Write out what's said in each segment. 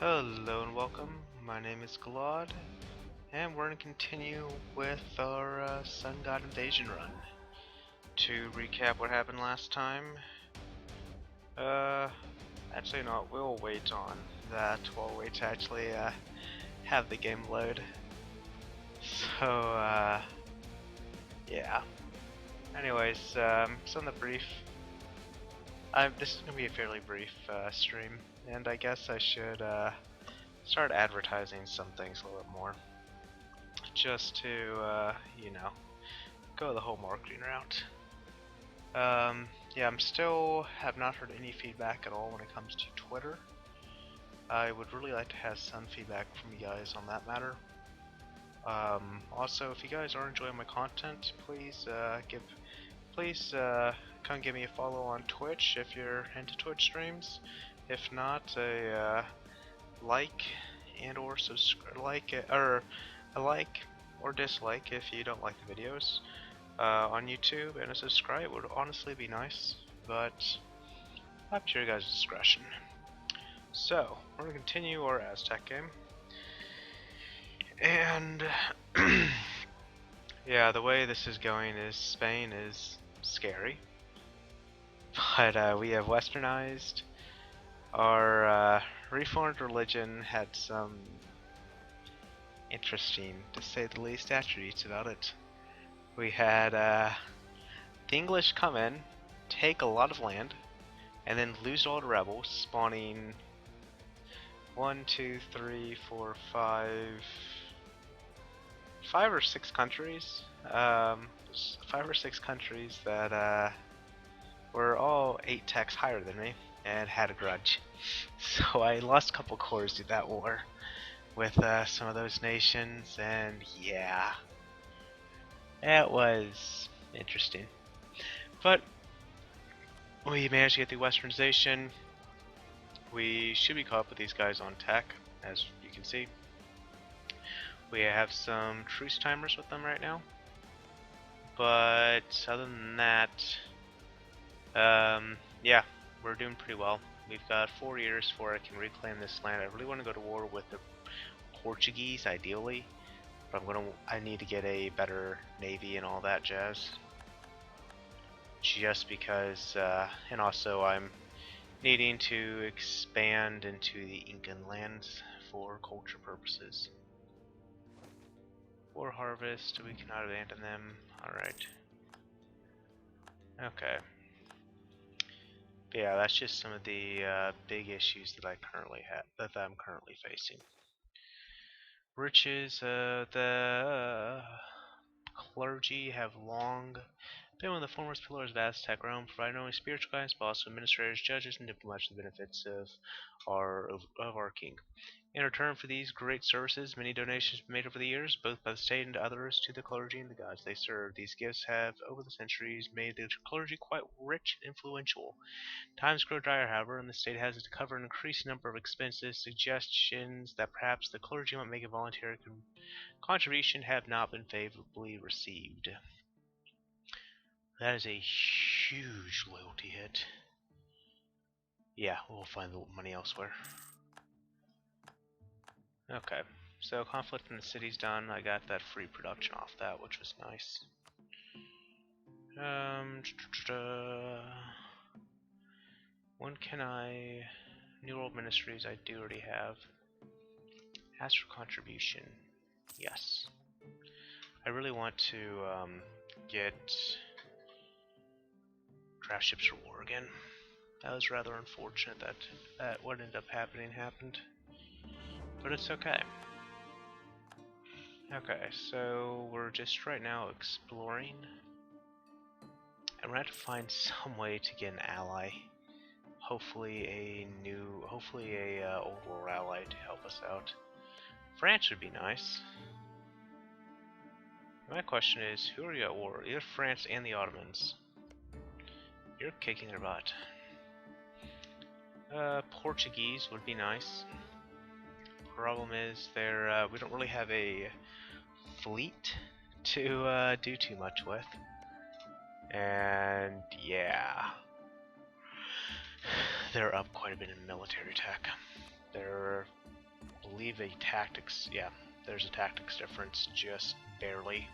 Hello and welcome. My name is Galad, and we're going to continue with our Sun God Invasion run. To recap what happened last time, uh, actually no, we'll wait on that while we wait to actually have the game load. So, yeah. Anyways, so in the brief, this is going to be a fairly brief stream, and I guess I should start advertising some things a little bit more. Just to, go the whole marketing route. Yeah, have not heard any feedback at all when it comes to Twitter. I would really like to have some feedback from you guys on that matter. Also, if you guys are enjoying my content, please come give me a follow on Twitch if you're into Twitch streams. If not, a like and or subscribe, a like or dislike if you don't like the videos on YouTube, and a subscribe would honestly be nice, but up to your guys' discretion. So we're gonna continue our Aztec game, and yeah, the way this is going is Spain is scary, but we have westernized. Our reformed religion had some interesting, to say the least, attributes about it. We had the English come in, take a lot of land, and then lose all the rebels, spawning 5 or 6 countries. 5 or 6 countries that were all 8 techs higher than me and had a grudge. So I lost a couple cores to that war with some of those nations, and yeah, it was interesting. But we managed to get the westernization. We should be caught up with these guys on tech, as you can see. We have some truce timers with them right now. But other than that, yeah, we're doing pretty well. We've got 4 years before I can reclaim this land. I really want to go to war with the Portuguese, ideally, but I need to get a better navy and all that jazz. Just because, and also I'm needing to expand into the Incan lands for culture purposes. For harvest, we cannot abandon them. Alright. Okay. But yeah, that's just some of the big issues that I'm currently facing. Riches, the clergy have long been one of the foremost pillars of Aztec Rome, providing not only spiritual guidance but also administrators, judges, and diplomats for the benefits of our king. In return for these great services, many donations have been made over the years, both by the state and others, to the clergy and the gods they serve. These gifts have, over the centuries, made the clergy quite rich and influential. Times grow dire, however, and the state has to cover an increasing number of expenses. Suggestions that perhaps the clergy might make a voluntary contribution have not been favorably received. That is a huge loyalty hit. Yeah, we'll find the money elsewhere. Okay, so conflict in the city's done. I got that free production off that, which was nice. When can I... New World Ministries I do already have. Ask for contribution. Yes. I really want to get draft ships for war again. That was rather unfortunate that what ended up happened. But it's okay. Okay, so we're just right now exploring. And we're going to have to find some way to get an ally. Hopefully a old war ally to help us out. France would be nice. My question is, who are you at war? Either France and the Ottomans. You're kicking their butt. Portuguese would be nice. Problem is, we don't really have a fleet to do too much with. And yeah, they're up quite a bit in military tech. They're believe a tactics, yeah, there's a tactics difference, just barely.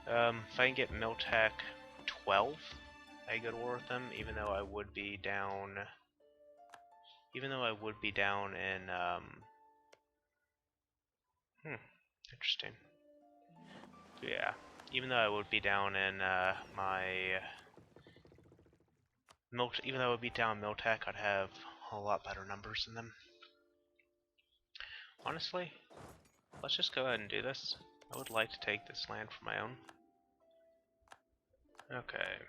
If I can get Miltech 12, I go to war with them, even though I would be down in, interesting. Yeah, even though I would be down in, even though I would be down Miltech, I'd have a lot better numbers than them. Honestly, let's just go ahead and do this. I would like to take this land for my own. Okay.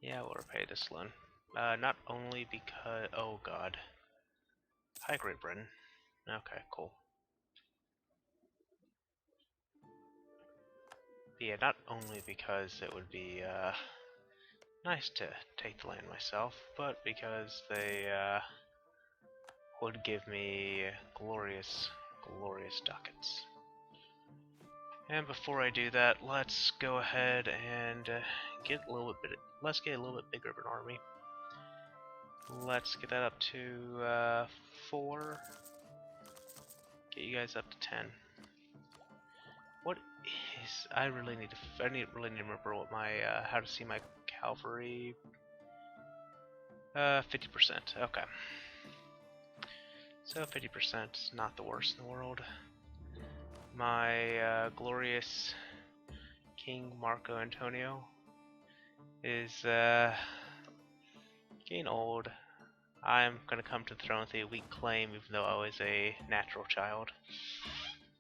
Yeah, we'll repay this loan. Not only because... Oh god. Hi, Great Britain. Okay, cool. But yeah, not only because it would be, nice to take the land myself, but because they, would give me glorious, glorious ducats. And before I do that, let's go ahead and get a little bit. Let's get a little bit bigger of an army. Let's get that up to 4. Get you guys up to 10. What is? I really need to. Really need to remember what my how to see my cavalry. 50%. Okay. So 50% is not the worst in the world. My glorious King Marco Antonio is getting old. I'm gonna come to the throne with a weak claim, even though I was a natural child.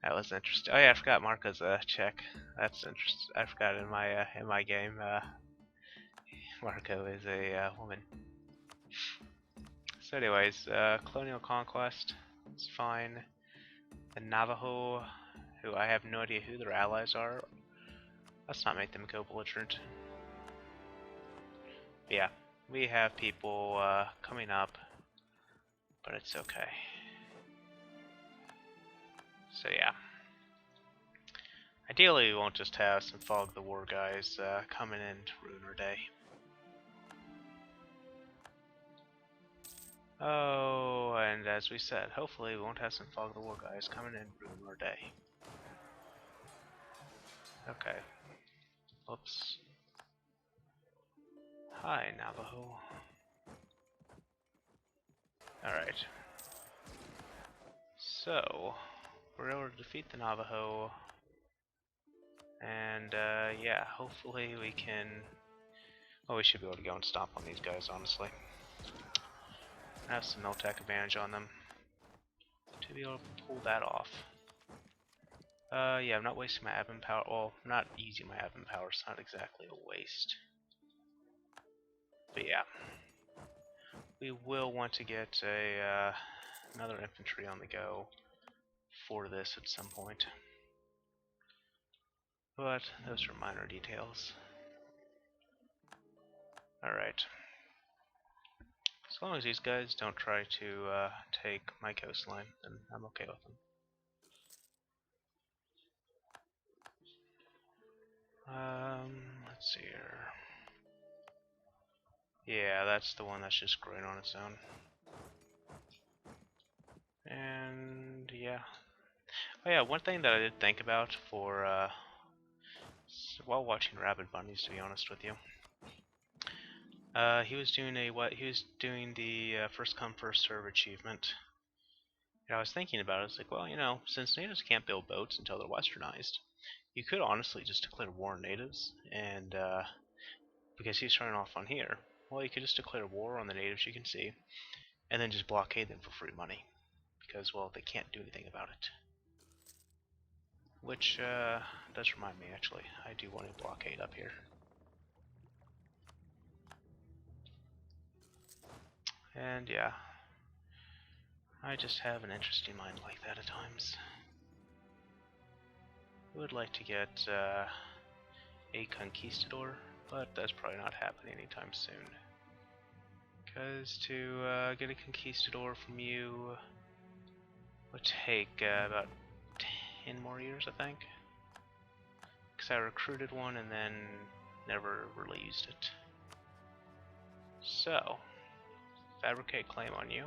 That was interesting. Oh yeah, I forgot Marco's Czech. That's interesting. I forgot in my game. Marco is a woman. So, anyways, colonial conquest. It's fine. The Navajo, who I have no idea who their allies are. Let's not make them go belligerent. But yeah, we have people coming up, but it's okay. So yeah. Ideally, we won't just have some Fog the War guys coming in to ruin our day. Oh, and as we said, hopefully we won't have some Fog the War guys coming in to ruin our day. Okay. Oops. Hi, Navajo. Alright. So, we're able to defeat the Navajo. And, yeah, hopefully we can... Well, we should be able to go and stomp on these guys, honestly. I have some Miltech advantage on them to be able to pull that off. Yeah, I'm not wasting my admin power. Well, not using my admin power. It's not exactly a waste. But yeah, we will want to get a another infantry on the go for this at some point. But those are minor details. Alright. As long as these guys don't try to take my coastline, then I'm okay with them. Let's see here. Yeah, that's the one that's just growing on its own. And yeah. Oh yeah, one thing that I did think about for while watching Rabid Bunnies, to be honest with you, he was doing the first come first serve achievement. And I was thinking about it. It's like, well, you know, since natives can't build boats until they're westernized, you could honestly just declare war on natives, and because he's starting off on here, well, you could just declare war on the natives you can see, and then just blockade them for free money, because, well, they can't do anything about it. Which does remind me, actually, I do want a blockade up here. And yeah, I just have an interesting mind like that at times. I would like to get a conquistador, but that's probably not happening anytime soon. Because to get a conquistador from you would take about 10 more years, I think. Because I recruited one and then never really used it. So, fabricate claim on you.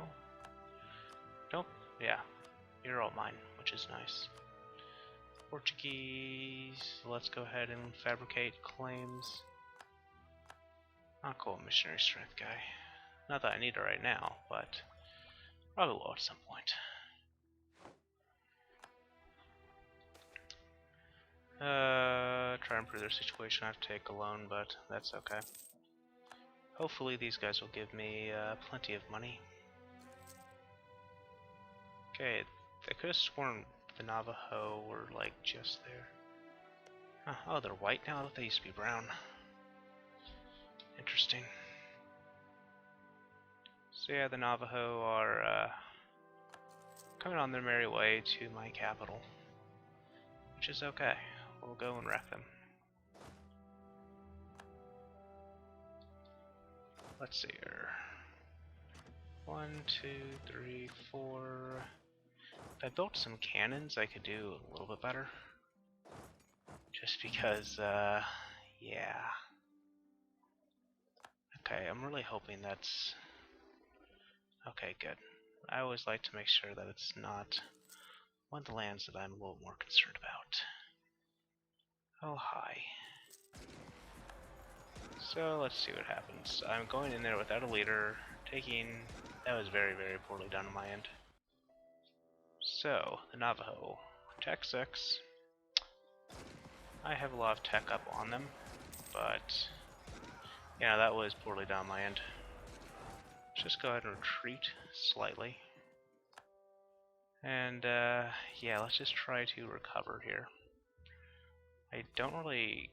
Don't, yeah, you're all mine, which is nice. Portuguese, let's go ahead and fabricate claims. Oh, cool, missionary strength guy. Not that I need it right now, but probably will at some point. Try and improve their situation. I have to take a loan, but that's okay. Hopefully these guys will give me plenty of money. Okay, I could have sworn the Navajo were like just there. Huh, oh, they're white now? I thought they used to be brown. Interesting. So yeah, the Navajo are coming on their merry way to my capital, which is okay. We'll go and wreck them. Let's see here. 1, 2, 3, 4. If I built some cannons, I could do a little bit better. Just because, yeah. Okay, I'm really hoping that's... Okay, good. I always like to make sure that it's not one of the lands that I'm a little more concerned about. Oh, hi. So, let's see what happens. I'm going in there without a leader, taking... That was very, very poorly done on my end. So, the Navajo. Tech 6. I have a lot of tech up on them, but... Yeah, that was poorly done on my end. Let's just go ahead and retreat slightly. And, yeah, let's just try to recover here. I don't really...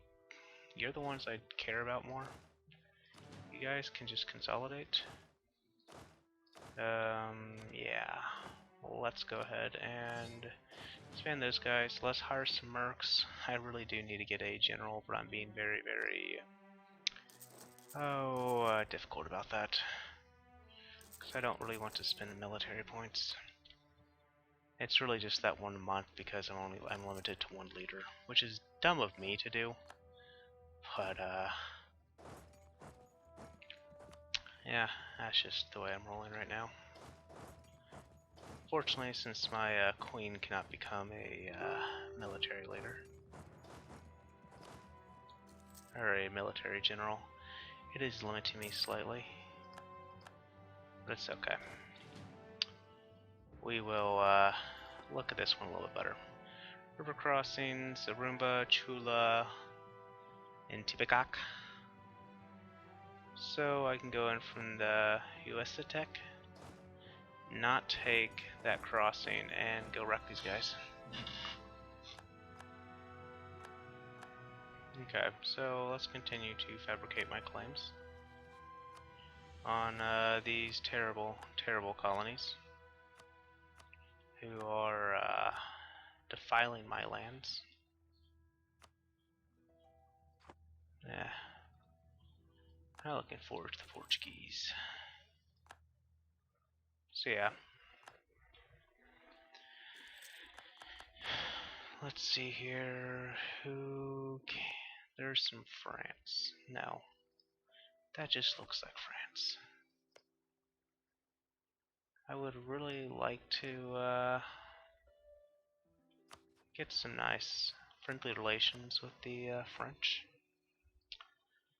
You're the ones I care about more. You guys can just consolidate. Yeah. Let's go ahead and expand those guys. Let's hire some mercs. I really do need to get a general, but I'm being very, very... difficult about that. Because I don't really want to spend military points. It's really just that 1 month because I'm limited to 1 leader, which is dumb of me to do. But yeah, that's just the way I'm rolling right now. Fortunately, since my queen cannot become a military leader or a military general, it is limiting me slightly. But it's okay. We will look at this one a little bit better. River crossings, Arumba, Chula, and Tipicac. So I can go in from the Yucatec, not take that crossing, and go wreck these guys. Okay, so let's continue to fabricate my claims on these terrible, terrible colonies who are defiling my lands. Yeah. I'm looking forward to the Portuguese. So yeah. Let's see here. There's some France. No. That just looks like France. I would really like to get some nice friendly relations with the French.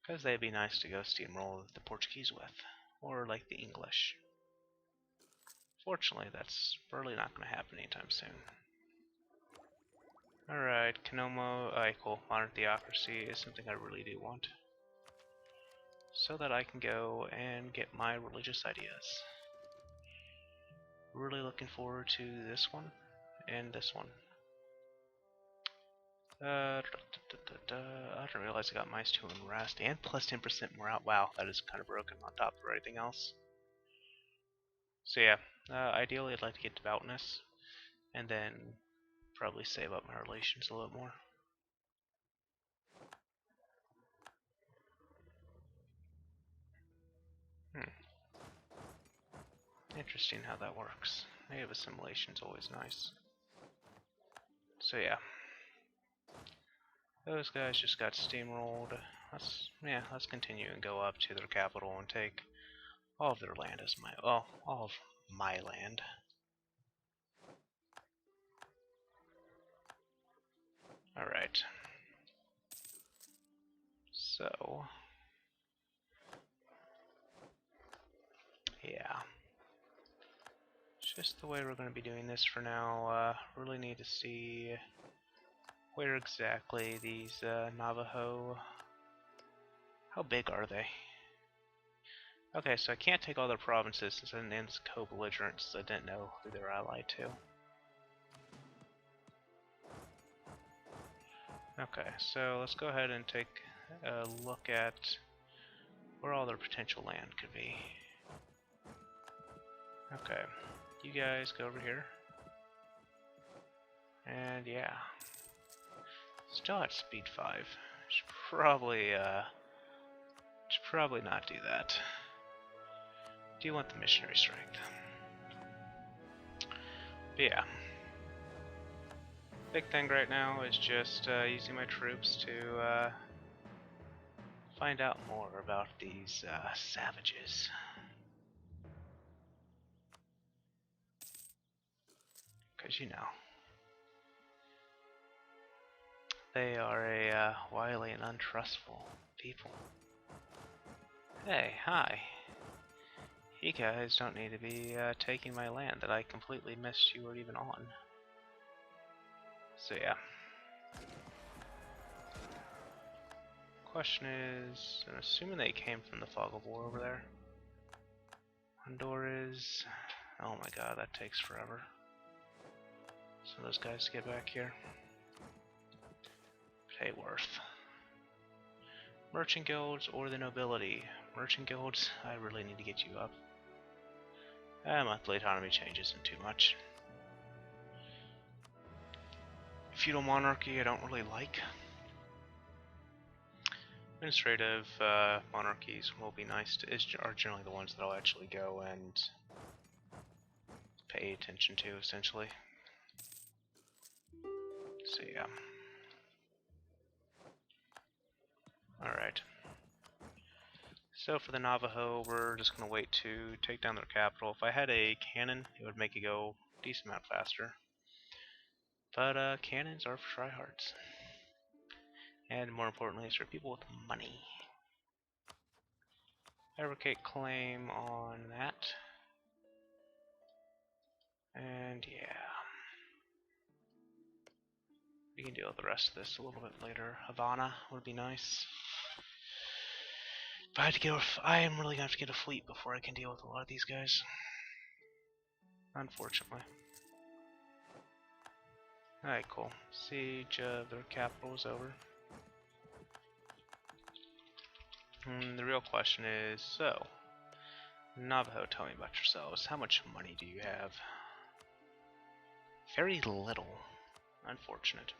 Because they'd be nice to go steamroll the Portuguese with. Or like the English. Fortunately, that's really not going to happen anytime soon. Alright, Kanomo, cool. Modern theocracy is something I really do want. So that I can go and get my religious ideas. Really looking forward to this one and this one. I didn't realize I got -2 in rest and plus 10% morale. Wow, that is kind of broken on top of everything else. So yeah, ideally I'd like to get devoutness and then probably save up my relations a little more. Interesting how that works. Native assimilation is always nice. So yeah. Those guys just got steamrolled. Let's continue and go up to their capital and take All of their land is my, well, all of my land. Alright. So, yeah. It's just the way we're going to be doing this for now. Really need to see where exactly these Navajo, how big are they? Okay, so I can't take all their provinces since it ends co-belligerence, so I didn't know who they're allied to. Okay, so let's go ahead and take a look at where all their potential land could be. Okay, you guys go over here. And yeah. Still at speed 5. Should probably not do that. Do you want the missionary strength? But yeah. Big thing right now is just using my troops to find out more about these savages. Because, you know, they are a wily and untrustful people. Hey, hi. You guys don't need to be taking my land that I completely missed you were even on. So yeah. Question is, I'm assuming they came from the Fog of War over there. Honduras. Oh my god, that takes forever. So those guys to get back here. Hayworth. Merchant guilds or the nobility. Merchant guilds, I really need to get you up. Monthly economy change isn't too much. Feudal monarchy I don't really like. Administrative monarchies will be nice to, are generally the ones that I'll actually go and pay attention to, essentially. So yeah. Alright. So for the Navajo, we're just going to wait to take down their capital. If I had a cannon, it would make it go a decent amount faster. But cannons are for tryhards. And more importantly, it's for people with money. Fabricate claim on that. And yeah. We can deal with the rest of this a little bit later. Havana would be nice. But I am really going to have to get a fleet before I can deal with a lot of these guys. Unfortunately. Alright, cool. Siege of their capital is over. The real question is, so, Navajo, tell me about yourselves. How much money do you have? Very little. Unfortunate.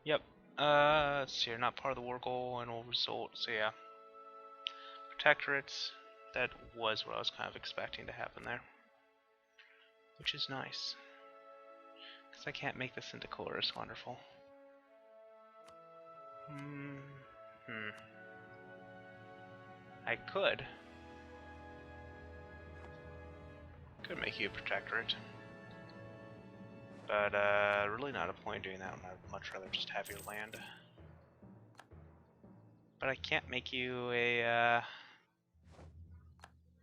Yep. So you're not part of the war goal and will result, so yeah. Protectorates, that was what I was kind of expecting to happen there. Which is nice. Because I can't make this into colorist wonderful. I could. Could make you a protectorate. But really not a point doing that. I'd much rather just have your land. But I can't make you a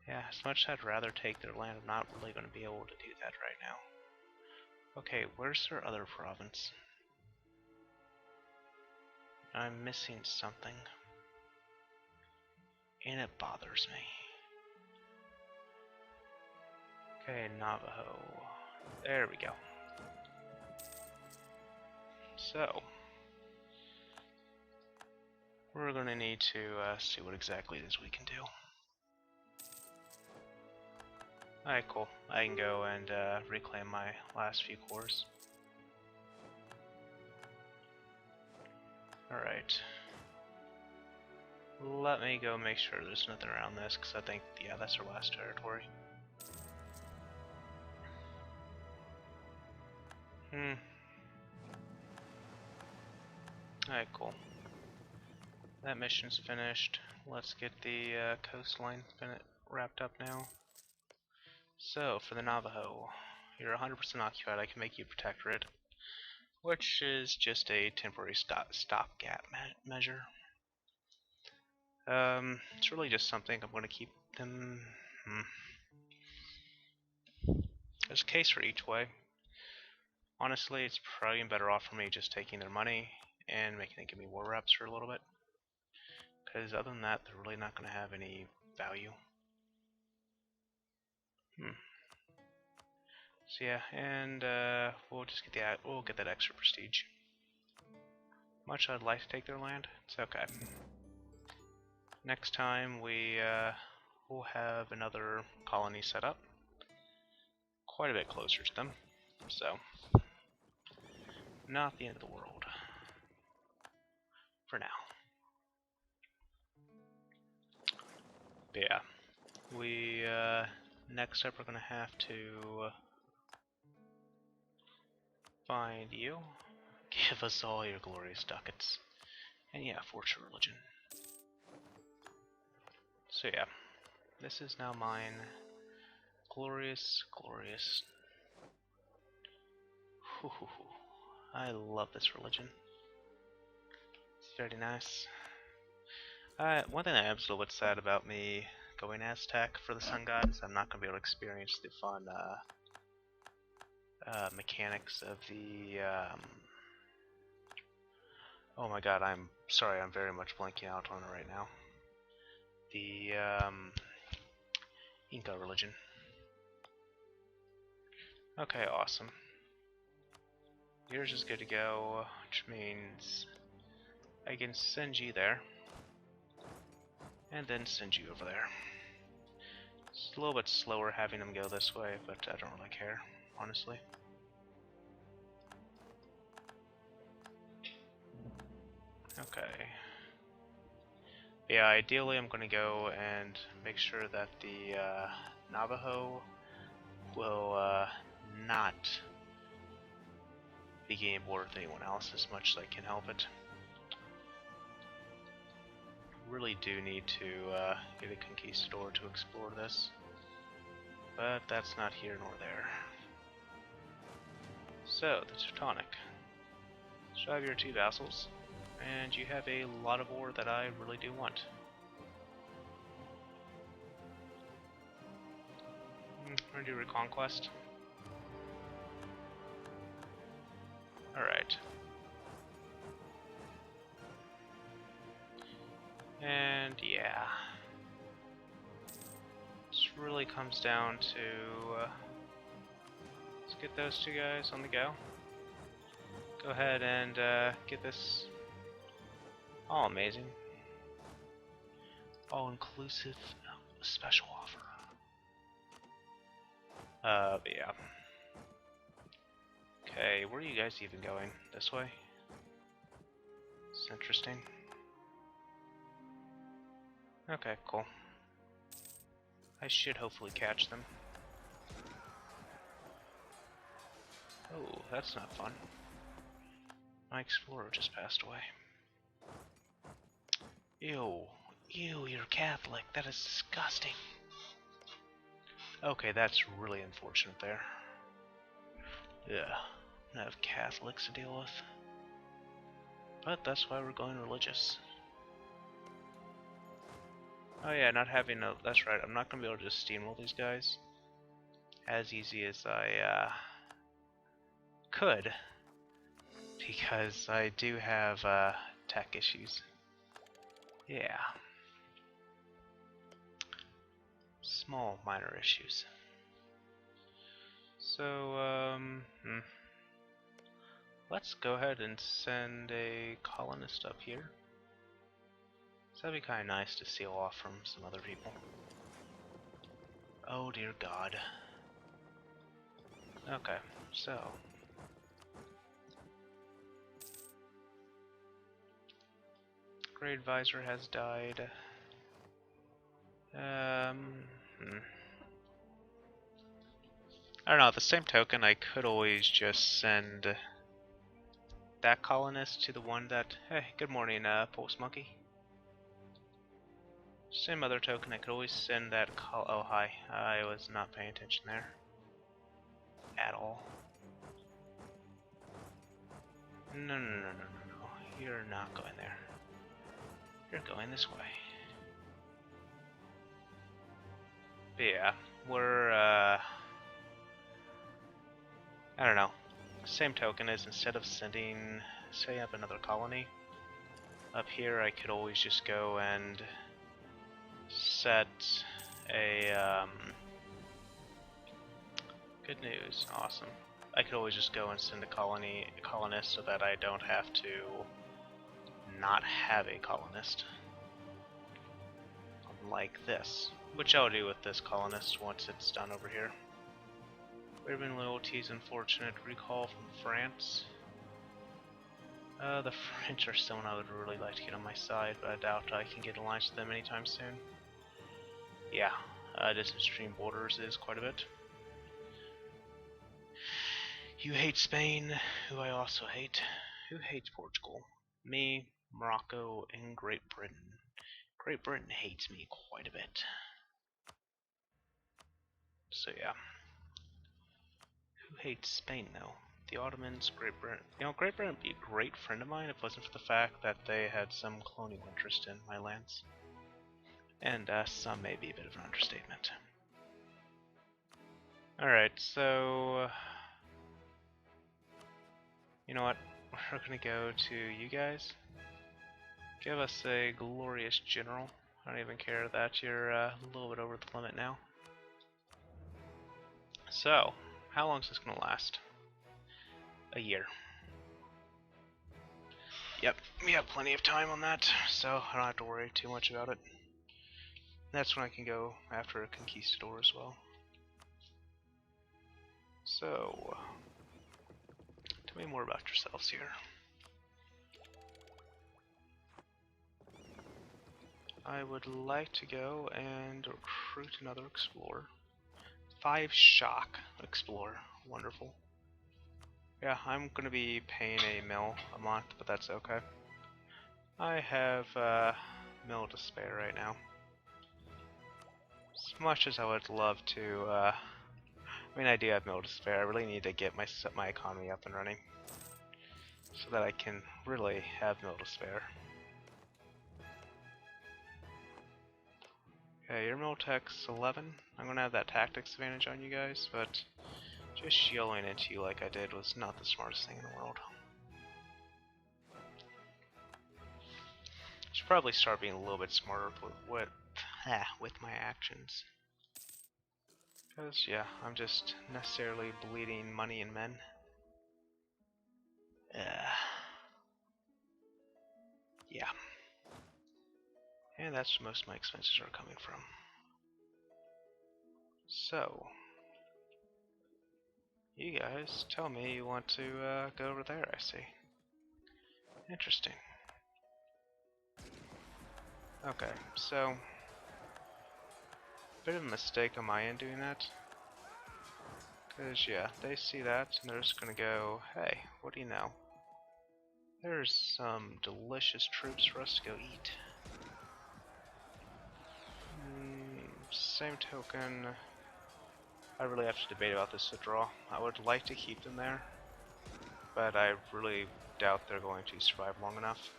yeah, as much as I'd rather take their land, I'm not really going to be able to do that right now. Okay, where's their other province? I'm missing something. And it bothers me. Okay, Navajo. There we go. So, we're going to need to see what exactly it is we can do. Alright, cool. I can go and reclaim my last few cores. Alright. Let me go make sure there's nothing around this, because I think, yeah, that's our last territory. Alright, cool. That mission's finished. let's get the coastline wrapped up now. So, for the Navajo, you're 100% occupied. I can make you protectorate, which is just a temporary stopgap measure. It's really just something I'm going to keep them. There's a case for each way. Honestly, it's probably better off for me just taking their money and making it give me war reps for a little bit. Because other than that, they're really not going to have any value. So yeah, and we'll just get that extra prestige. Much I'd like to take their land, it's okay. Next time we'll have another colony set up, quite a bit closer to them. So not the end of the world for now. But yeah, we next up we're gonna have to find you. Give us all your glorious ducats. And yeah, fortune religion. So yeah, this is now mine. Glorious, glorious. I love this religion. It's very nice. One thing I am still a bit sad about me going Aztec for the Sun God is I'm not going to be able to experience the fun mechanics of the oh my god, I'm sorry, I'm very much blanking out on it right now. The Inca religion. Okay, awesome. Yours is good to go, which means I can send you there, and then send you over there. It's a little bit slower having them go this way, but I don't really care, honestly. Okay. Yeah, ideally I'm going to go and make sure that the Navajo will not be getting bored with anyone else as much as I can help it. Really do need to get a conquistador to explore this, but that's not here nor there. So, the Teutonic. So I have your 2 vassals, and you have a lot of ore that I really do want. I'm gonna do Reconquest. Alright. And yeah. This really comes down to let's get those 2 guys on the go. Go ahead and get this all amazing. All inclusive special offer. But yeah. Okay, where are you guys even going? This way? It's interesting. Okay, cool. I should hopefully catch them. Oh, that's not fun. My explorer just passed away. Ew. Ew, you're Catholic. That is disgusting. Okay, that's really unfortunate there. Yeah, I have Catholics to deal with. But that's why we're going religious. Oh yeah, not having a... That's right, I'm not going to be able to just steamroll these guys as easy as I could. Because I do have tech issues. Yeah. Small, minor issues. So, let's go ahead and send a colonist up here. So that'd be kind of nice to seal off from some other people. Oh dear God. Okay, so... Great Advisor has died. I don't know, at the same token, I could always just send that colonist to the one that... Hey, good morning, Pulse Monkey. Same other token, I could always send that call. Oh, hi. I was not paying attention there. At all. No, no, no, no, no, no. You're not going there. You're going this way. But yeah, we're, I don't know. Same token is instead of setting up another colony, up here I could always just go and set a, good news, awesome. I could always just go and send a colonist so that I don't have to not have a colonist. Like this, which I'll do with this colonist once it's done over here. Raven loyalty is unfortunate. Recall from France. The French are someone I would really like to get on my side, but I doubt I can get alliance with them anytime soon. Yeah, distance between borders is quite a bit. You hate Spain, who I also hate. Who hates Portugal? Me, Morocco, and Great Britain. Great Britain hates me quite a bit. So yeah. Who hates Spain though? The Ottomans, Great Britain. You know, Great Britain would be a great friend of mine if it wasn't for the fact that they had some colonial interest in my lands. And some may be a bit of an understatement. Alright, so you know what? We're gonna go to you guys. Give us a glorious general. I don't even care that you're a little bit over the limit now. So, how long is this gonna last? A year. Yep, we have plenty of time on that, so I don't have to worry too much about it. That's when I can go after a conquistador as well. So, tell me more about yourselves here. I would like to go and recruit another explorer. 5 shock explorer, wonderful. Yeah, I'm gonna be paying a mil a month, but that's okay. I have mil to spare right now. As much as I would love to, I mean, I do have mil to spare. I really need to get my economy up and running so that I can really have mil to spare. Okay, your Miltech's 11. I'm gonna have that tactics advantage on you guys, but just yelling into you like I did was not the smartest thing in the world. Should probably start being a little bit smarter with my actions. Because, yeah, I'm just necessarily bleeding money and men. Yeah. And that's where most of my expenses are coming from. So, you guys tell me you want to go over there, I see. Interesting. Okay, so bit of a mistake on my end doing that. Because, yeah, they see that and they're just gonna go, hey, what do you know? There's some delicious troops for us to go eat. Same token, I really have to debate about this withdrawal. I would like to keep them there, but I really doubt they're going to survive long enough.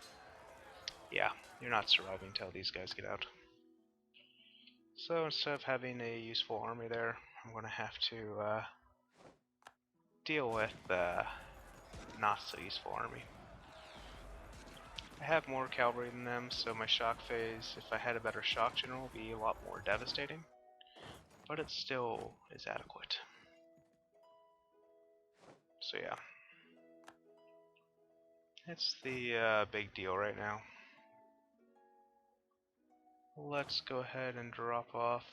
Yeah, you're not surviving until these guys get out. So instead of having a useful army there, I'm going to have to deal with the not so useful army. I have more cavalry than them, so my shock phase, if I had a better shock general, would be a lot more devastating. But it still is adequate. So yeah. It's the big deal right now. Let's go ahead and drop off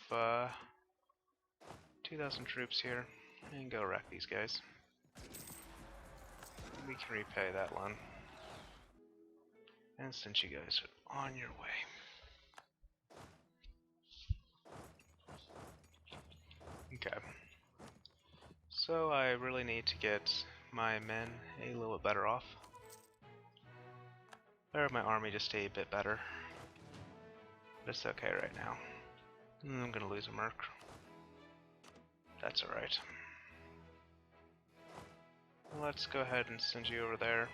2,000 troops here and go wreck these guys. We can repay that loan. And send you guys on your way. Okay. So I really need to get my men a little bit better off. Or my army just a bit better. But it's okay right now. I'm gonna lose a merc. That's alright. Let's go ahead and send you over there.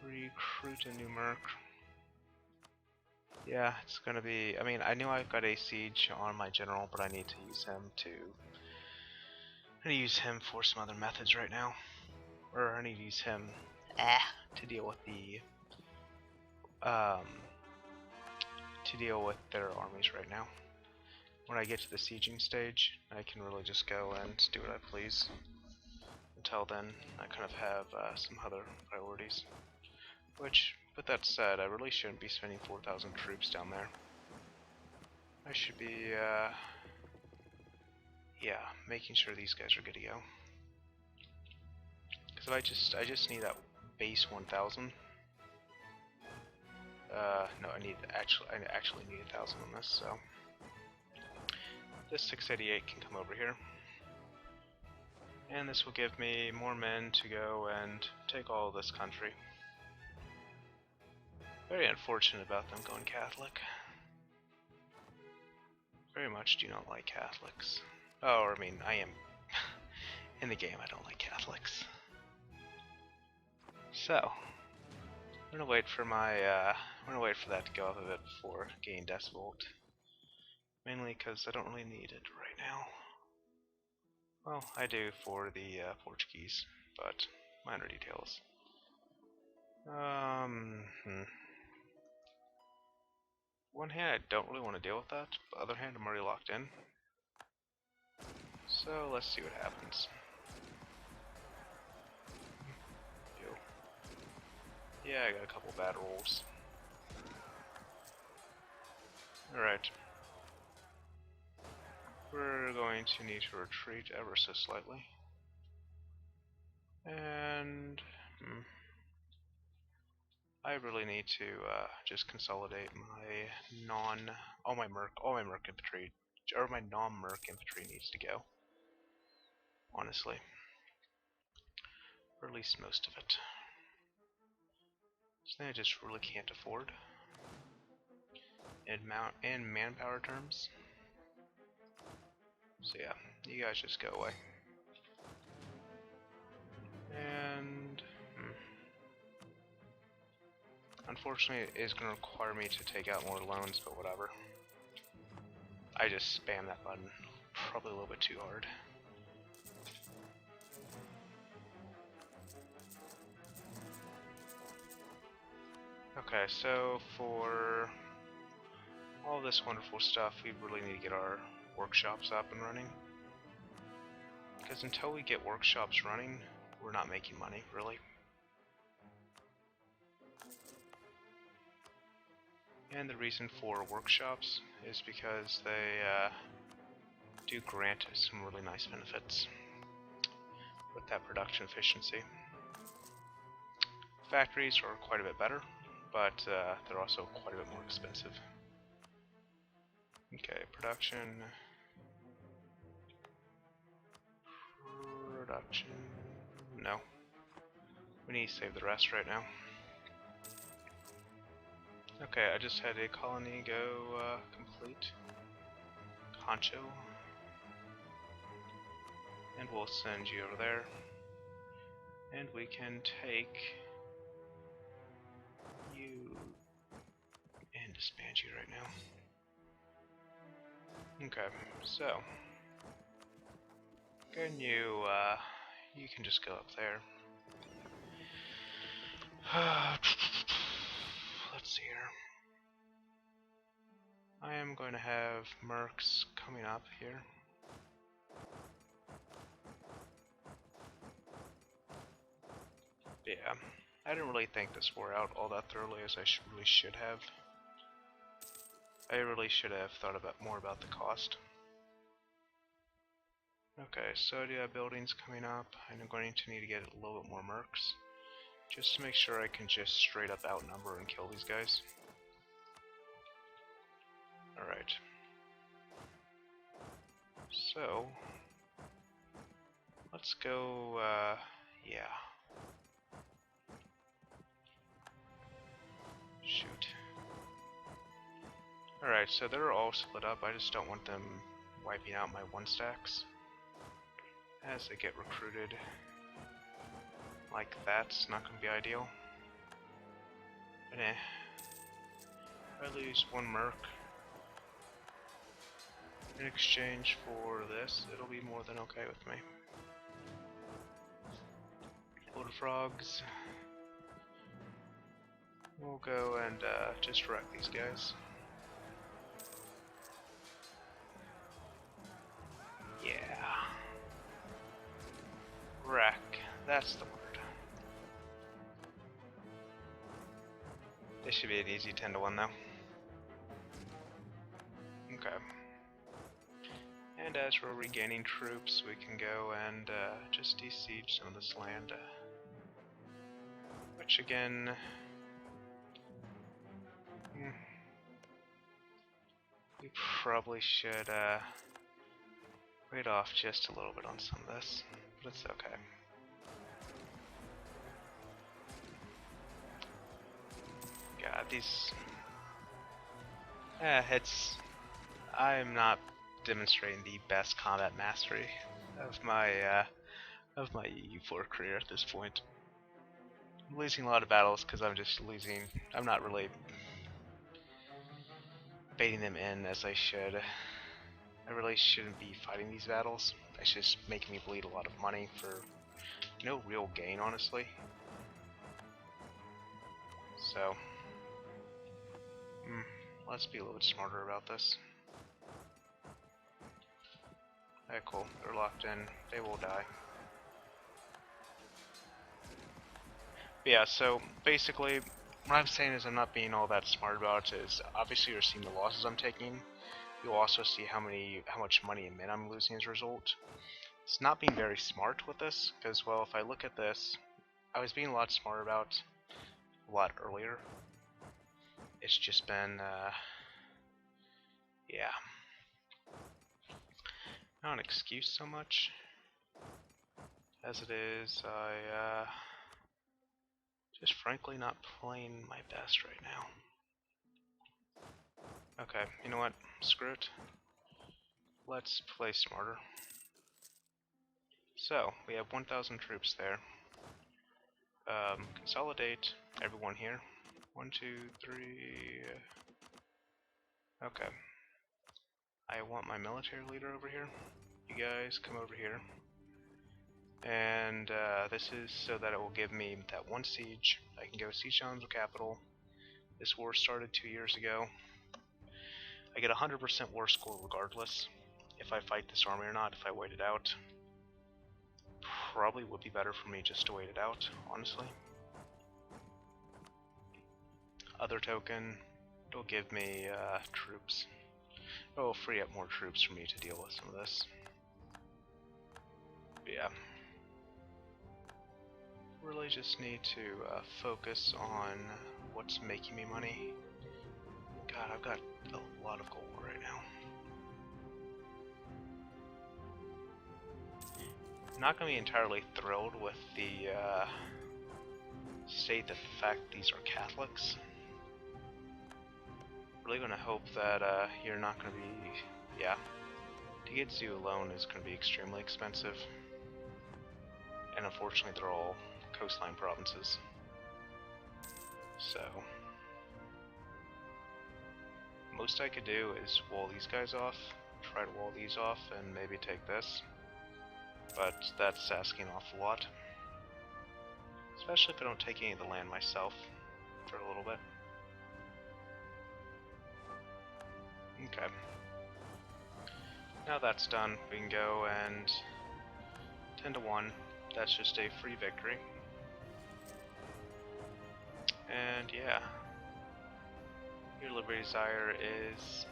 Recruit a new merc. Yeah, it's gonna be. I mean, I knew I've got a siege on my general, but I need to use him to. I need to use him for some other methods right now, or I need to use him to deal with the their armies right now. When I get to the sieging stage, I can really just go and do what I please. Until then, I kind of have some other priorities. Which, with that said, I really shouldn't be spending 4,000 troops down there. I should be, yeah, making sure these guys are good to go. Because I just need that base 1,000. No, I actually need 1,000 on this, so this 688 can come over here. And this will give me more men to go and take all of this country. Very unfortunate about them going Catholic. Very much do not like Catholics. Oh, I mean, I am in the game. I don't like Catholics. So, I'm gonna wait for that to go up a bit before getting Decibelt. Mainly because I don't really need it right now. Well, I do for the Portuguese, but minor details. One hand, I don't really want to deal with that, but other hand, I'm already locked in. So let's see what happens. Yeah, I got a couple bad rolls. Alright. We're going to need to retreat ever so slightly. And I really need to just consolidate my all my merc infantry, or my non-merc infantry needs to go. Honestly. Or at least most of it. Something I just really can't afford. In manpower terms. So yeah, you guys just go away. And unfortunately, it is going to require me to take out more loans, but whatever. I just spam that button probably a little bit too hard. Okay, so for all this wonderful stuff, we really need to get our workshops up and running. Because until we get workshops running, we're not making money, really. And the reason for workshops is because they do grant some really nice benefits with that production efficiency. Factories are quite a bit better, but they're also quite a bit more expensive. Okay, production. No. We need to save the rest right now. Okay, I just had a colony go complete. Concho. And we'll send you over there. And we can take you and disband you right now. Okay, so can you can just go up there. Let's see here. I am going to have mercs coming up here. Yeah, I didn't really think this war out all that thoroughly as I really should have. I really should have thought more about the cost. Okay, so yeah, buildings coming up. I'm going to need to get a little bit more mercs, just to make sure I can just straight up outnumber and kill these guys. Alright. So, let's go, yeah. Shoot. Alright, so they're all split up. I just don't want them wiping out my 1-stacks as they get recruited. Like that's not going to be ideal. But eh. If I lose 1 merc in exchange for this, it'll be more than okay with me. Load of frogs. We'll go and just wreck these guys. Yeah. Wreck. That's the word. This should be an easy 10-1 though. Okay. And as we're regaining troops, we can go and just de-siege some of this land. Which again... we probably should wait off just a little bit on some of this, but it's okay. God, these... I'm not demonstrating the best combat mastery of my EU4 career at this point. I'm losing a lot of battles because I'm just losing. I'm not really baiting them in as I should. I really shouldn't be fighting these battles. It's just making me bleed a lot of money for no real gain, honestly. So, let's be a little bit smarter about this. Okay, cool. They're locked in. They will die. But yeah, so basically, what I'm saying is I'm not being all that smart about it. Is obviously you're seeing the losses I'm taking. You'll also see how much money and men I'm losing as a result. It's not being very smart with this, because well, if I look at this, I was being a lot smarter about a lot earlier. It's just been, yeah. Not an excuse so much as it is just frankly not playing my best right now. Okay, you know what? Screw it. Let's play smarter. So, we have 1,000 troops there. Consolidate everyone here. 1, 2, 3... Okay. I want my military leader over here. You guys come over here. And this is so that it will give me that 1 siege. I can go siege Challenger capital. This war started 2 years ago. I get 100% war score regardless if I fight this army or not, if I wait it out. Probably would be better for me just to wait it out, honestly. Other token, it'll give me troops. It will free up more troops for me to deal with some of this. But yeah. Really just need to focus on what's making me money. God, I've got a lot of gold right now. I'm not going to be entirely thrilled with the fact these are Catholics. Really going to hope that you're not going to be, yeah. To get Zoo alone is going to be extremely expensive. And unfortunately they're all coastline provinces. So, most I could do is wall these guys off, try to wall these off, and maybe take this. But that's asking an awful lot. Especially if I don't take any of the land myself for a little bit. Okay. Now that's done, we can go and 10-1. That's just a free victory. And yeah. Your Liberty Desire is...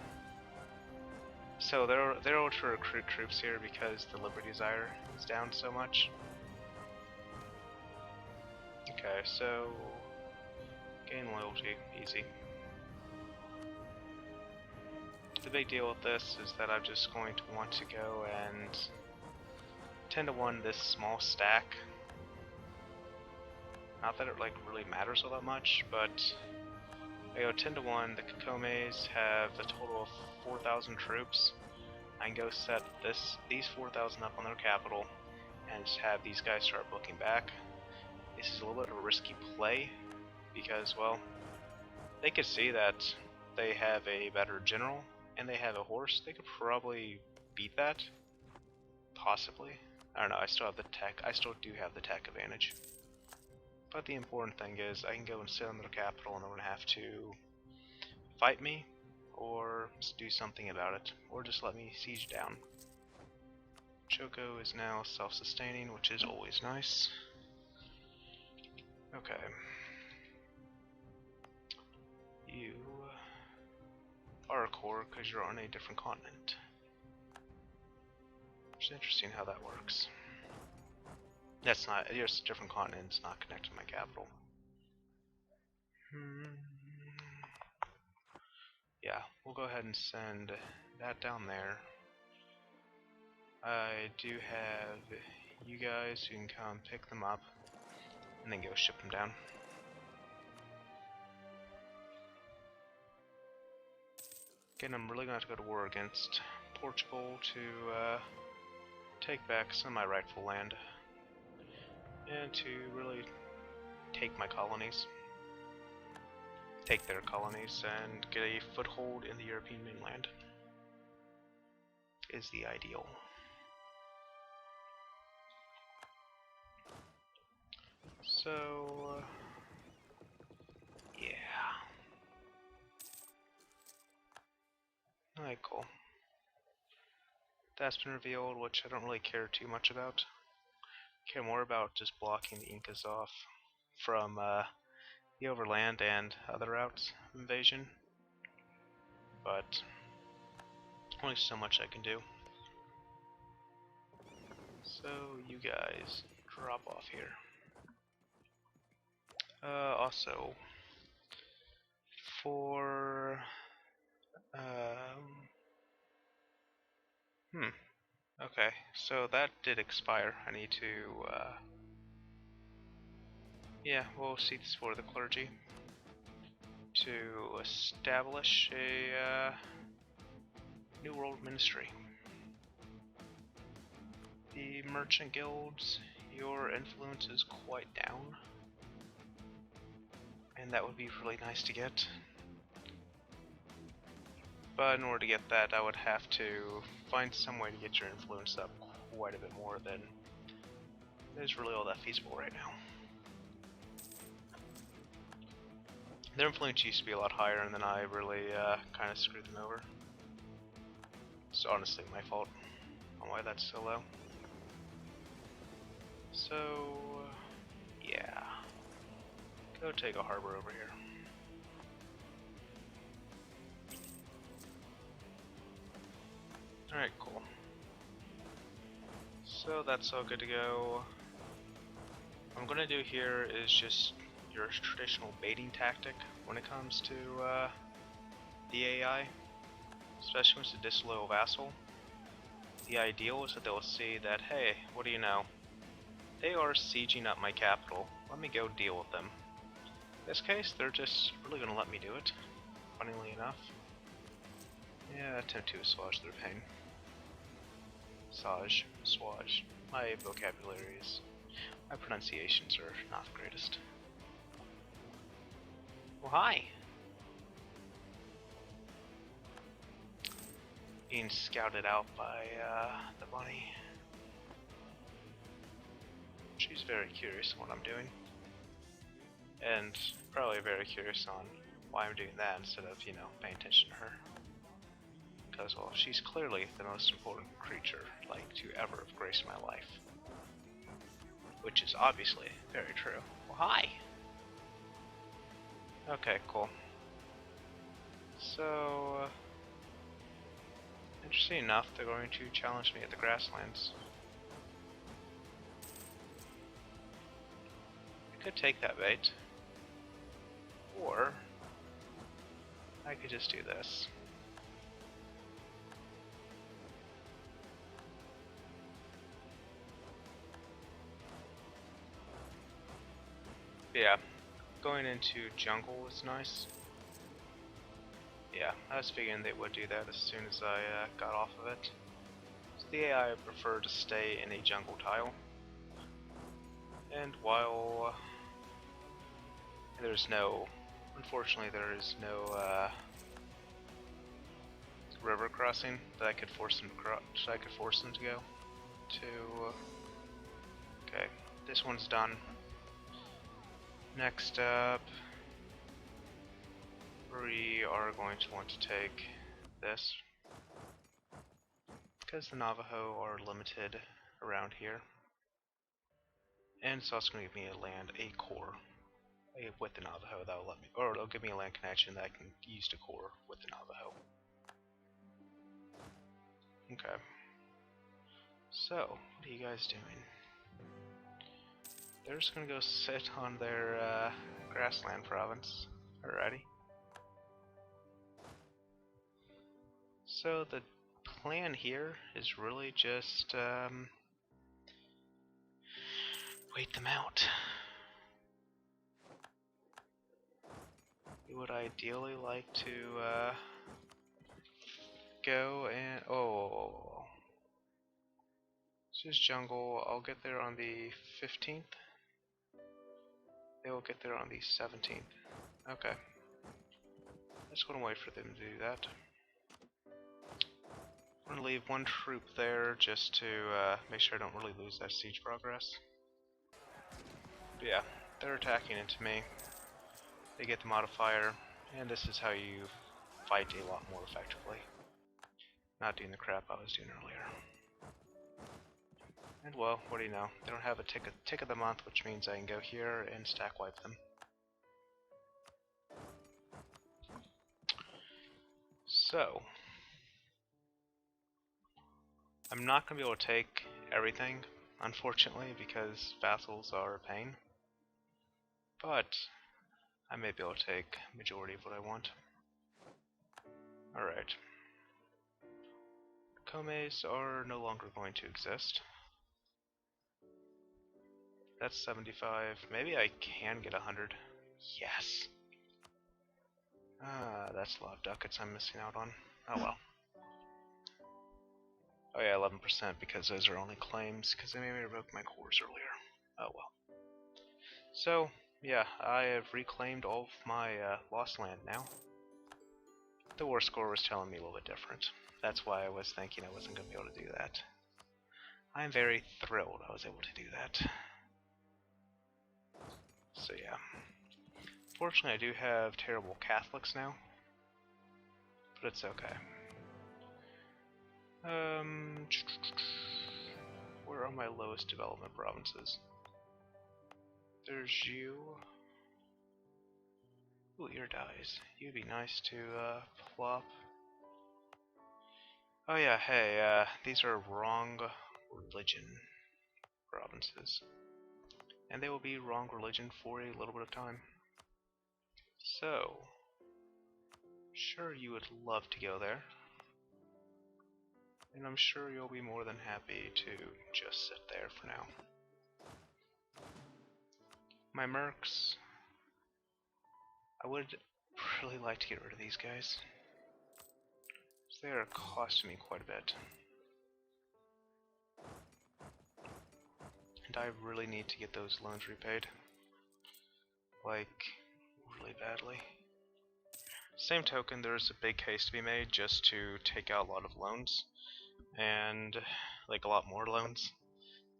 So they're able to recruit troops here because the Liberty Desire is down so much. Okay, so gain loyalty, easy. The big deal with this is that I'm just going to want to go and 10-1 this small stack. Not that it like really matters all that much, but I go 10 to 1. The Kakomes have a total of 4,000 troops. I can go set these 4,000 up on their capital and just have these guys start looking back. This is a little bit of a risky play because, well, they could see that they have a better general and they have a horse. They could probably beat that. Possibly. I don't know, I still have the tech. I still do have the tech advantage. But the important thing is I can go and sit on their capital and they're going to have to fight me or do something about it, or just let me siege down. Choco is now self-sustaining, which is always nice. Okay. You are a core because you're on a different continent. It's interesting how that works. That's not, it's a different continent, it's not connected to my capital. Yeah, we'll go ahead and send that down there. I do have you guys who can come pick them up and then go ship them down. Again, I'm really going to have to go to war against Portugal to take back some of my rightful land and to really take my colonies. Take their colonies and get a foothold in the European mainland is the ideal. So, yeah. Alright, cool. That's been revealed, which I don't really care too much about. I care more about just blocking the Incas off from the overland and other routes of invasion. But only so much I can do. So you guys drop off here. Also, for okay, so that did expire. I need to yeah, we'll see this for the clergy to establish a New World Ministry. The merchant guilds, your influence is quite down, and that would be really nice to get. But in order to get that, I would have to find some way to get your influence up quite a bit more than is really all that feasible right now. Their influence used to be a lot higher, and then I really kind of screwed them over. It's honestly my fault on why that's so low. So, yeah. Go take a harbor over here. Alright, cool. So that's all good to go. What I'm gonna do here is just your traditional baiting tactic when it comes to the AI, especially when it's a disloyal vassal. The ideal is that they'll see that, hey, what do you know? They are sieging up my capital. Let me go deal with them. In this case, they're just really gonna let me do it, funnily enough. Yeah, attempt to assuage their pain. Assuage. My vocabulary is, my pronunciations are not the greatest. Well, hi! Being scouted out by the bunny. She's very curious on what I'm doing. And probably very curious on why I'm doing that instead of, you know, paying attention to her. Because, well, she's clearly the most important creature, like, to ever have graced my life. Which is obviously very true. Well, hi! Okay, cool. So, interesting enough, they're going to challenge me at the grasslands. I could take that bait. Or, I could just do this. Yeah, going into jungle is nice. Yeah, I was figuring they would do that as soon as I got off of it. So the AI prefer to stay in a jungle tile. And while there's no, unfortunately there is no river crossing that I could force them to go to. Okay, this one's done. Next up, we are going to want to take this because the Navajo are limited around here, and it's also going to give me a core with the Navajo that will let me, or it'll give me a land connection that I can use to core with the Navajo. Okay. So, what are you guys doing? They're just gonna go sit on their grassland province. Alrighty. So the plan here is really just wait them out. We would ideally like to go and this is jungle. I'll get there on the 15th. They will get there on the 17th. Okay. Just gonna wait for them to do that. I'm gonna leave one troop there just to make sure I don't really lose that siege progress. But yeah, they're attacking into me. They get the modifier, and this is how you fight a lot more effectively. Not doing the crap I was doing earlier. And well, what do you know? They don't have a tick of the month, which means I can go here and stack wipe them. So, I'm not going to be able to take everything, unfortunately, because vassals are a pain. But I may be able to take majority of what I want. Alright. Komes are no longer going to exist. That's 75. Maybe I can get 100. Yes! That's a lot of ducats I'm missing out on. Oh well. Oh yeah, 11% because those are only claims, because they made me revoke my cores earlier. Oh well. So, yeah, I have reclaimed all of my lost land now. The war score was telling me a little bit different. That's why I was thinking I wasn't going to be able to do that. I'm very thrilled I was able to do that. So yeah. Fortunately, I do have terrible Catholics now, but it's okay. Where are my lowest development provinces? There's you. Ooh, ear dies. You'd be nice to plop. Oh yeah, hey, these are wrong religion provinces. And they will be wrong religion for a little bit of time. So, sure you would love to go there. And I'm sure you'll be more than happy to just sit there for now. My mercs, I would really like to get rid of these guys. They are costing me quite a bit. And I really need to get those loans repaid. Like, really badly. Same token, there's a big case to be made just to take out a lot of loans. And, like, a lot more loans.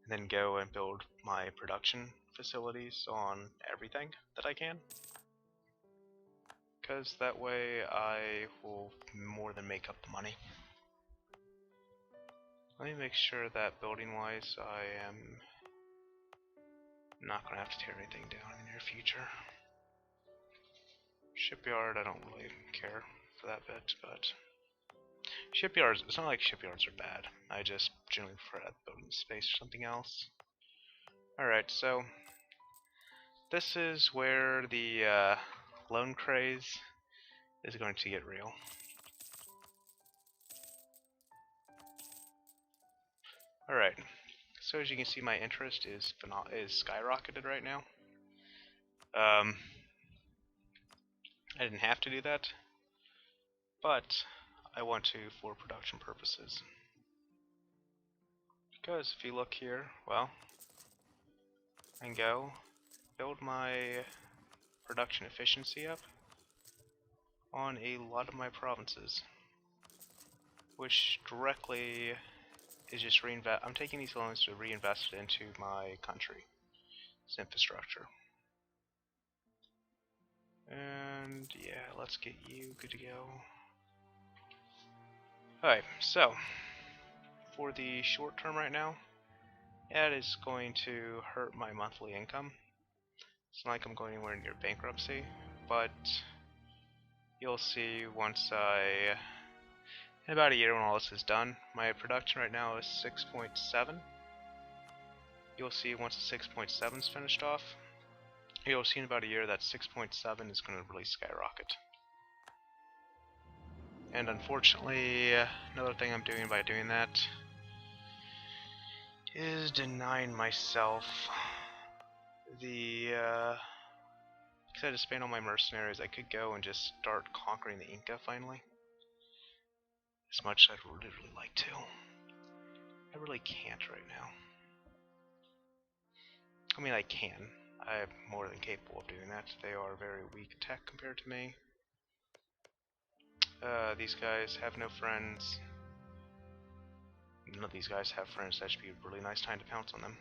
And then go and build my production facilities on everything that I can. Because that way I will more than make up the money. Let me make sure that building-wise I am not going to have to tear anything down in the near future. Shipyard, I don't really care for that bit, but shipyards, it's not like shipyards are bad. I just generally prefer building space or something else. Alright, so this is where the loan craze is going to get real. Alright, so as you can see, my interest is skyrocketed right now. I didn't have to do that, but I want to for production purposes. Because if you look here, well, I can go build my production efficiency up on a lot of my provinces, which directly is just reinvest. I'm taking these loans to reinvest it into my country's infrastructure. And yeah, let's get you good to go. Alright, so for the short term right now, that is going to hurt my monthly income. It's not like I'm going anywhere near bankruptcy, but you'll see once in about a year when all this is done. My production right now is 6.7. You'll see once the 6.7 is finished off, you'll see in about a year that 6.7 is going to really skyrocket. And unfortunately, another thing I'm doing by doing that is denying myself the, because I just spent all my mercenaries, I could go and just start conquering the Inca finally. As much as I'd really like to. I really can't right now. I mean, I can. I'm more than capable of doing that. They are very weak tech compared to me. These guys have no friends. None of these guys have friends. That should be a really nice time to pounce on them.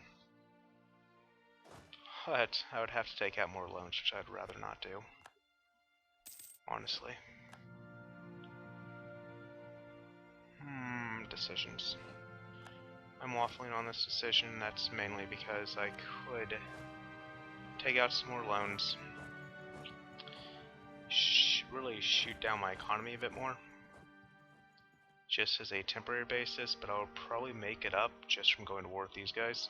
But I would have to take out more loans, which I'd rather not do. Honestly. Decisions. I'm waffling on this decision. That's mainly because I could take out some more loans. Really shoot down my economy a bit more. Just as a temporary basis, but I'll probably make it up just from going to war with these guys.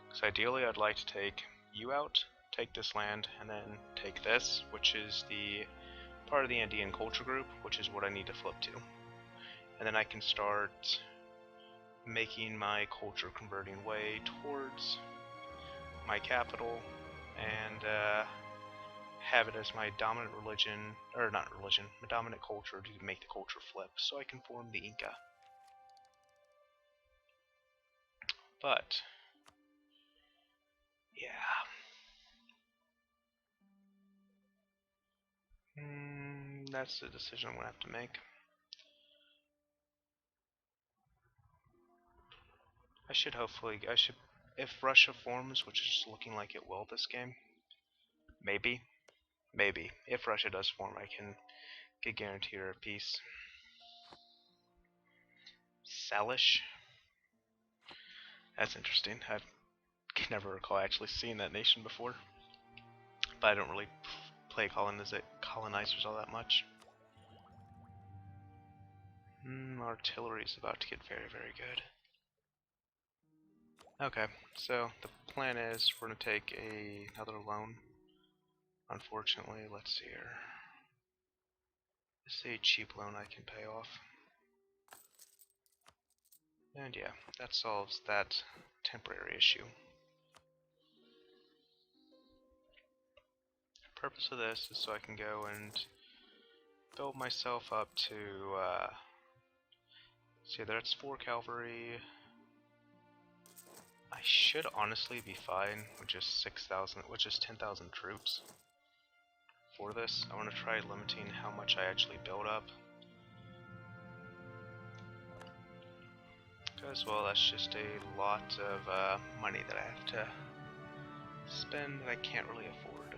Because ideally I'd like to take you out, take this land, and then take this, which is the part of the Andean culture group, which is what I need to flip to. And then I can start making my culture converting way towards my capital, and have it as my dominant religion, or not religion, my dominant culture to make the culture flip, so I can form the Inca. But, yeah. That's the decision I'm going to have to make. If Russia forms, which is looking like it will this game, maybe, if Russia does form, I can get guaranteed a peace. Salish? That's interesting. I can never recall actually seeing that nation before, but I don't really play colonizers all that much. Artillery is about to get very, very good. Okay, so the plan is we're going to take another loan. Unfortunately, let's see here. This is a cheap loan I can pay off. And yeah, that solves that temporary issue. The purpose of this is so I can go and build myself up to, see, that's 4 cavalry. I should honestly be fine with just 6,000, with just 10,000 troops for this. I want to try limiting how much I actually build up. As well, that's just a lot of money that I have to spend that I can't really afford.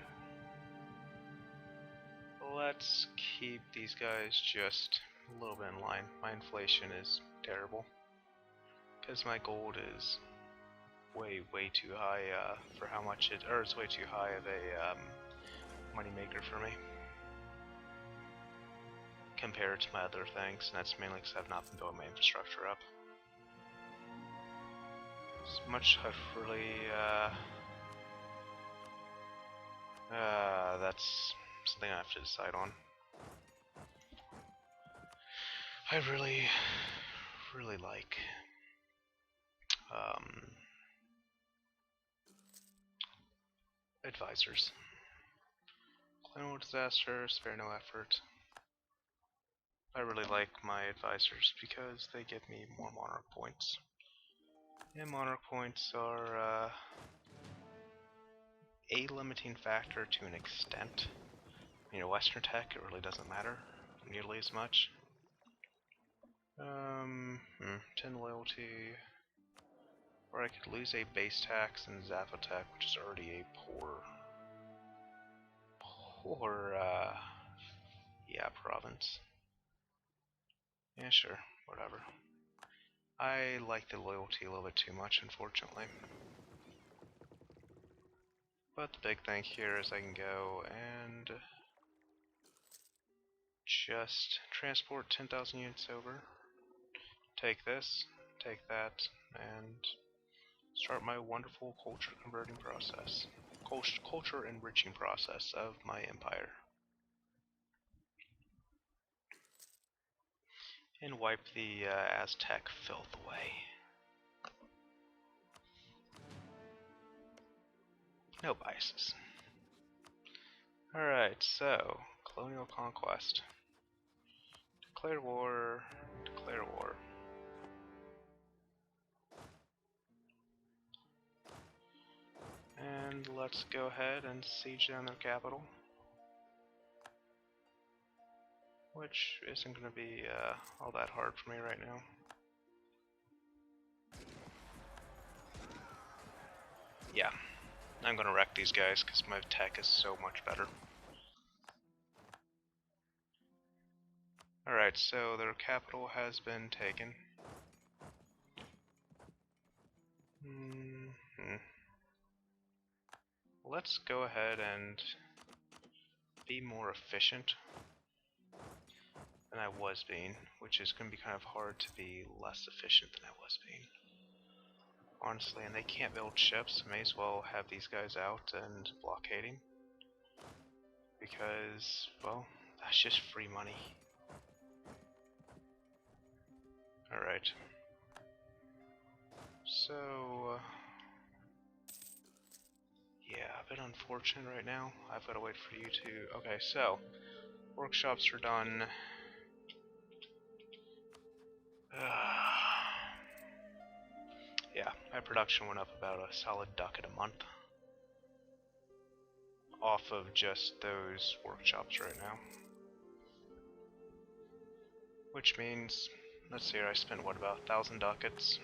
Let's keep these guys just a little bit in line. My inflation is terrible because my gold is way too high for how much it, or it's way too high of a money maker for me compared to my other things, and that's mainly because I've not been building my infrastructure up. As much I've really that's something I have to decide on. I really like advisors. Climate disaster, spare no effort. I really like my advisors because they give me more monarch points. And monarch points are a limiting factor to an extent. You know, Western tech, it really doesn't matter nearly as much. 10 loyalty. Or I could lose a base tax in Zapotec, which is already a poor, yeah, province. Yeah, sure, whatever. I like the loyalty a little bit too much, unfortunately. But the big thing here is I can go and just transport 10,000 units over, take this, take that, and start my wonderful culture converting process. Culture enriching process of my empire. And wipe the Aztec filth away. No biases. Alright, so, colonial conquest. Declare war, declare war. And let's go ahead and siege down their capital. Which isn't going to be all that hard for me right now. Yeah, I'm going to wreck these guys because my tech is so much better. Alright, so their capital has been taken. Let's go ahead and be more efficient than I was being, which is going to be kind of hard to be less efficient than I was being. Honestly, and they can't build ships, may as well have these guys out and blockading. Because, well, that's just free money. Alright. So, yeah, a bit unfortunate right now. I've got to wait for you to... Okay, so, workshops are done. Yeah, my production went up about a solid ducat a month. Off of just those workshops right now. Which means, let's see here, I spent what, about 1,000 ducats?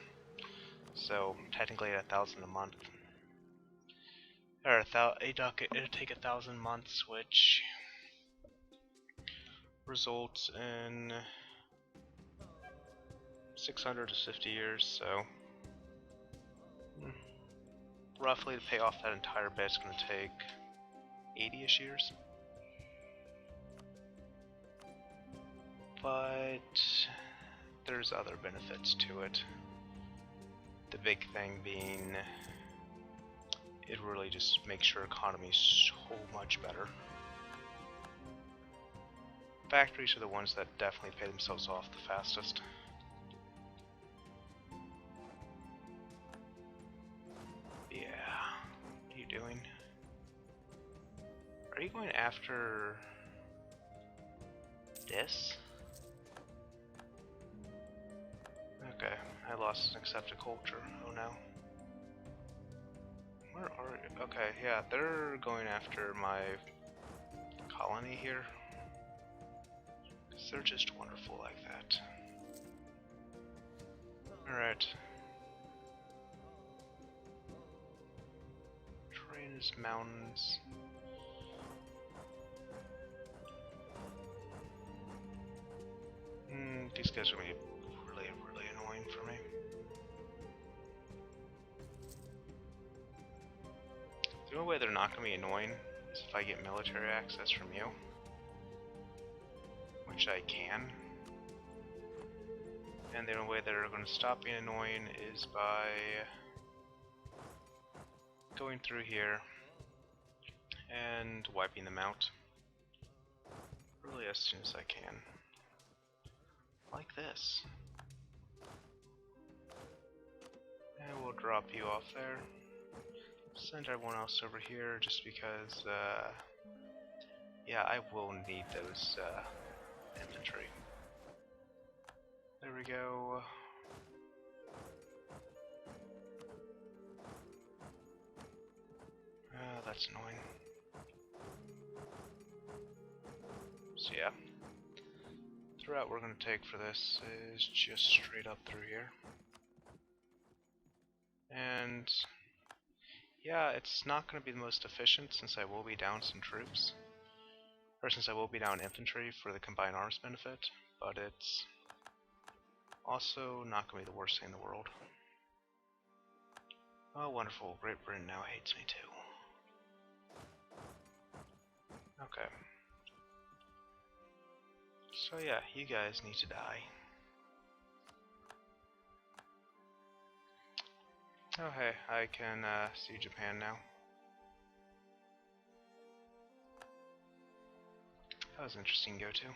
So, technically 1,000 a month. Or a ducat, it'll take 1,000 months, which results in 600 to 50 years, so roughly to pay off that entire bit is going to take 80-ish years. But there's other benefits to it. The big thing being, it really just makes your economy so much better. Factories are the ones that definitely pay themselves off the fastest. Yeah, what are you doing? Are you going after this? Okay, I lost an accepted culture. Oh no. Where are you? Okay, yeah, they're going after my colony here. Because they're just wonderful like that. Alright. Terrain is mountains. These guys are going to be really annoying for me. The only way they're not going to be annoying is if I get military access from you. Which I can. And the only way they're going to stop being annoying is by going through here and wiping them out. Really as soon as I can. Like this. And we'll drop you off there. Send everyone else over here just because, yeah, I will need those infantry. There we go. That's annoying. So yeah, the route we're going to take for this is just straight up through here. And yeah, it's not going to be the most efficient since I will be down some troops. Or since I will be down infantry for the combined arms benefit, but it's also not going to be the worst thing in the world. Oh, wonderful. Great Britain now hates me too. Okay. So yeah, you guys need to die. Oh hey, I can see Japan now. That was interesting go-to.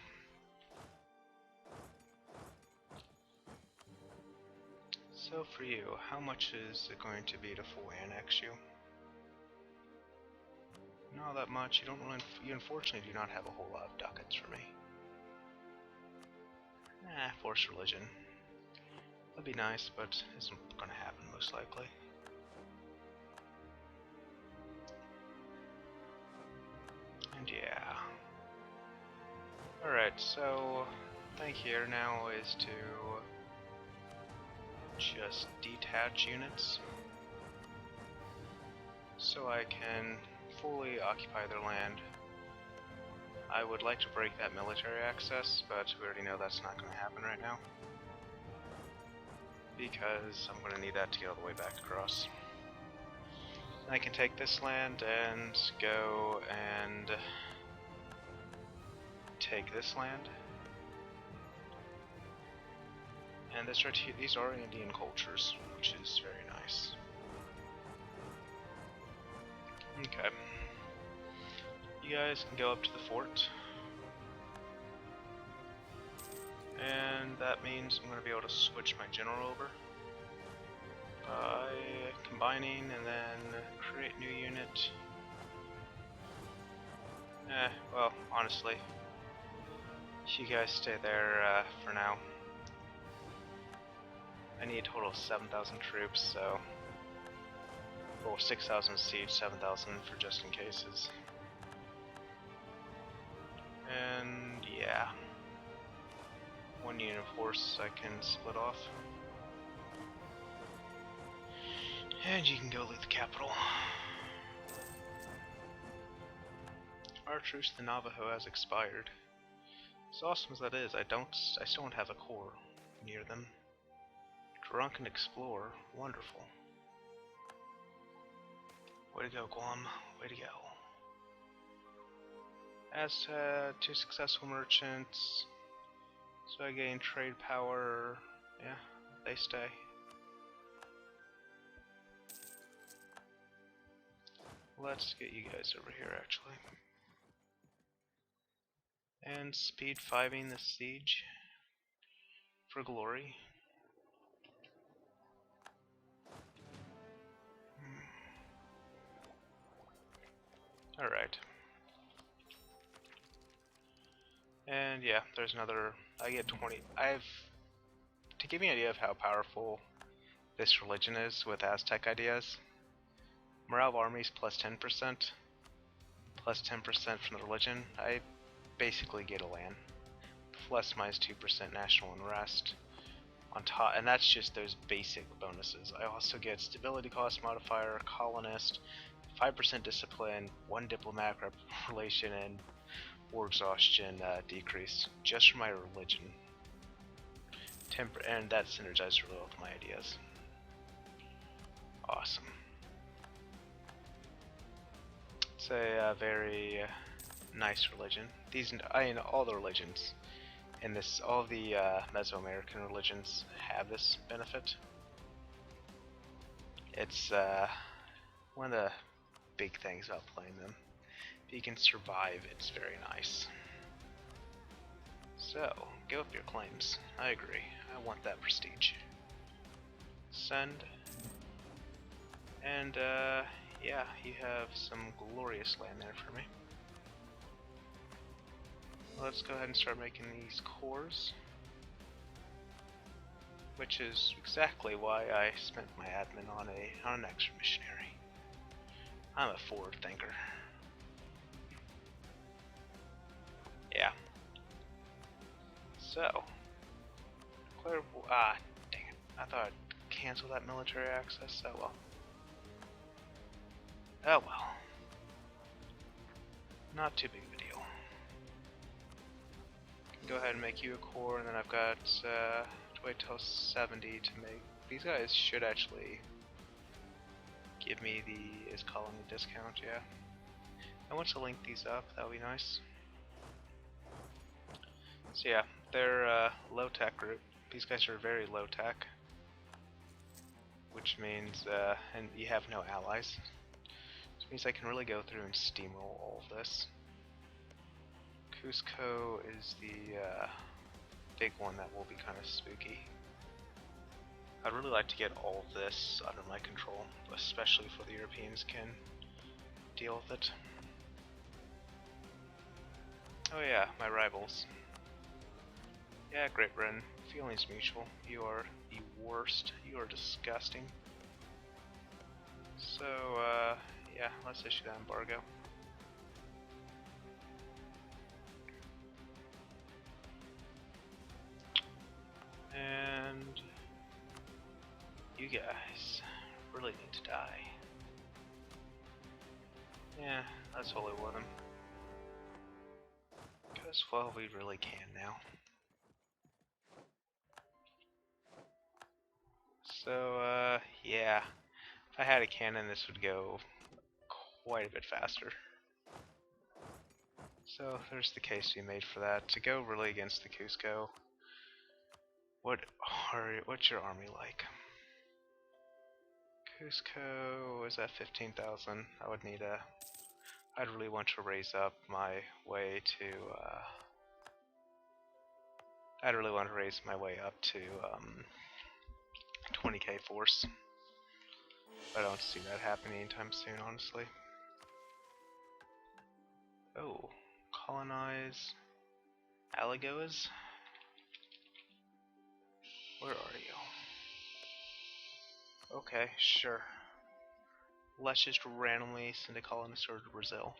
So for you, how much is it going to be to full annex you? Not that much. You don't really. You unfortunately do not have a whole lot of ducats for me. Force religion. That'd be nice, but isn't going to happen most likely. And yeah. Alright, so thing here now is to just detach units so I can fully occupy their land. I would like to break that military access, but we already know that's not going to happen right now, because I'm going to need that to get all the way back across. I can take this land and go and take this land. And these are Indian cultures, which is very nice. Okay. You guys can go up to the fort. And that means I'm going to be able to switch my general over by combining and then create new unit. Well, honestly, you guys stay there for now. I need a total of 7,000 troops, so... Well, 6,000 siege, 7,000 for just in cases. And yeah. One unit of horse I can split off. And you can go lead the capital. Our truce to the Navajo has expired. As awesome as that is, I still don't have a corps near them. Drunken Explorer, wonderful. Way to go, Guam. Way to go. As 2 successful merchants, so I gain trade power. Yeah, they stay. Let's get you guys over here, actually. And speed 5ing the siege for glory. Alright. And yeah, there's another. I get 20. To give you an idea of how powerful this religion is with Aztec ideas, morale of armies plus 10%, plus 10% from the religion, I basically get a land. Plus minus 2% national unrest on top, and that's just those basic bonuses. I also get stability cost modifier, colonist, 5% discipline, 1 diplomatic relation, and war exhaustion decrease just for my religion. And that synergizes really well with my ideas. Awesome. It's a very nice religion. All the religions in this, all the Mesoamerican religions have this benefit. It's one of the big things about playing them. If you can survive, it's very nice. So, give up your claims. I agree. I want that prestige. Send. And, yeah, you have some glorious land there for me. Let's go ahead and start making these cores. which is exactly why I spent my admin on an extra missionary. I'm a forward thinker. Yeah. So, dang it. I thought I'd cancel that military access. Oh well. Oh well. Not too big of a deal. Go ahead and make you a core, and then I've got to wait till 70 to make. These guys should actually give me the is colony discount. Yeah. I want to link these up. That would be nice. So yeah, they're low tech group. These guys are very low tech, which means and you have no allies. Which means I can really go through and steamroll all of this. Cusco is the big one that will be kind of spooky. I'd really like to get all of this under my control, especially if the Europeans can deal with it. Oh yeah, my rivals. Yeah, Great Britain, feelings mutual. You are the worst. You are disgusting. So, yeah, let's issue that embargo. And you guys really need to die. Yeah, let's holy war them. Because, well, we really can now. So, yeah. If I had a cannon, this would go quite a bit faster. So, there's the case to be made for that. To go really against the Cusco, what's your army like? Cusco is at 15,000. I'd really want to raise up my way to, I'd really want to raise my way up to, 20k force. I don't see that happening anytime soon, honestly. Oh, colonize Alagoas? Where are you? Okay, sure. Let's just randomly send a colonist over to Brazil.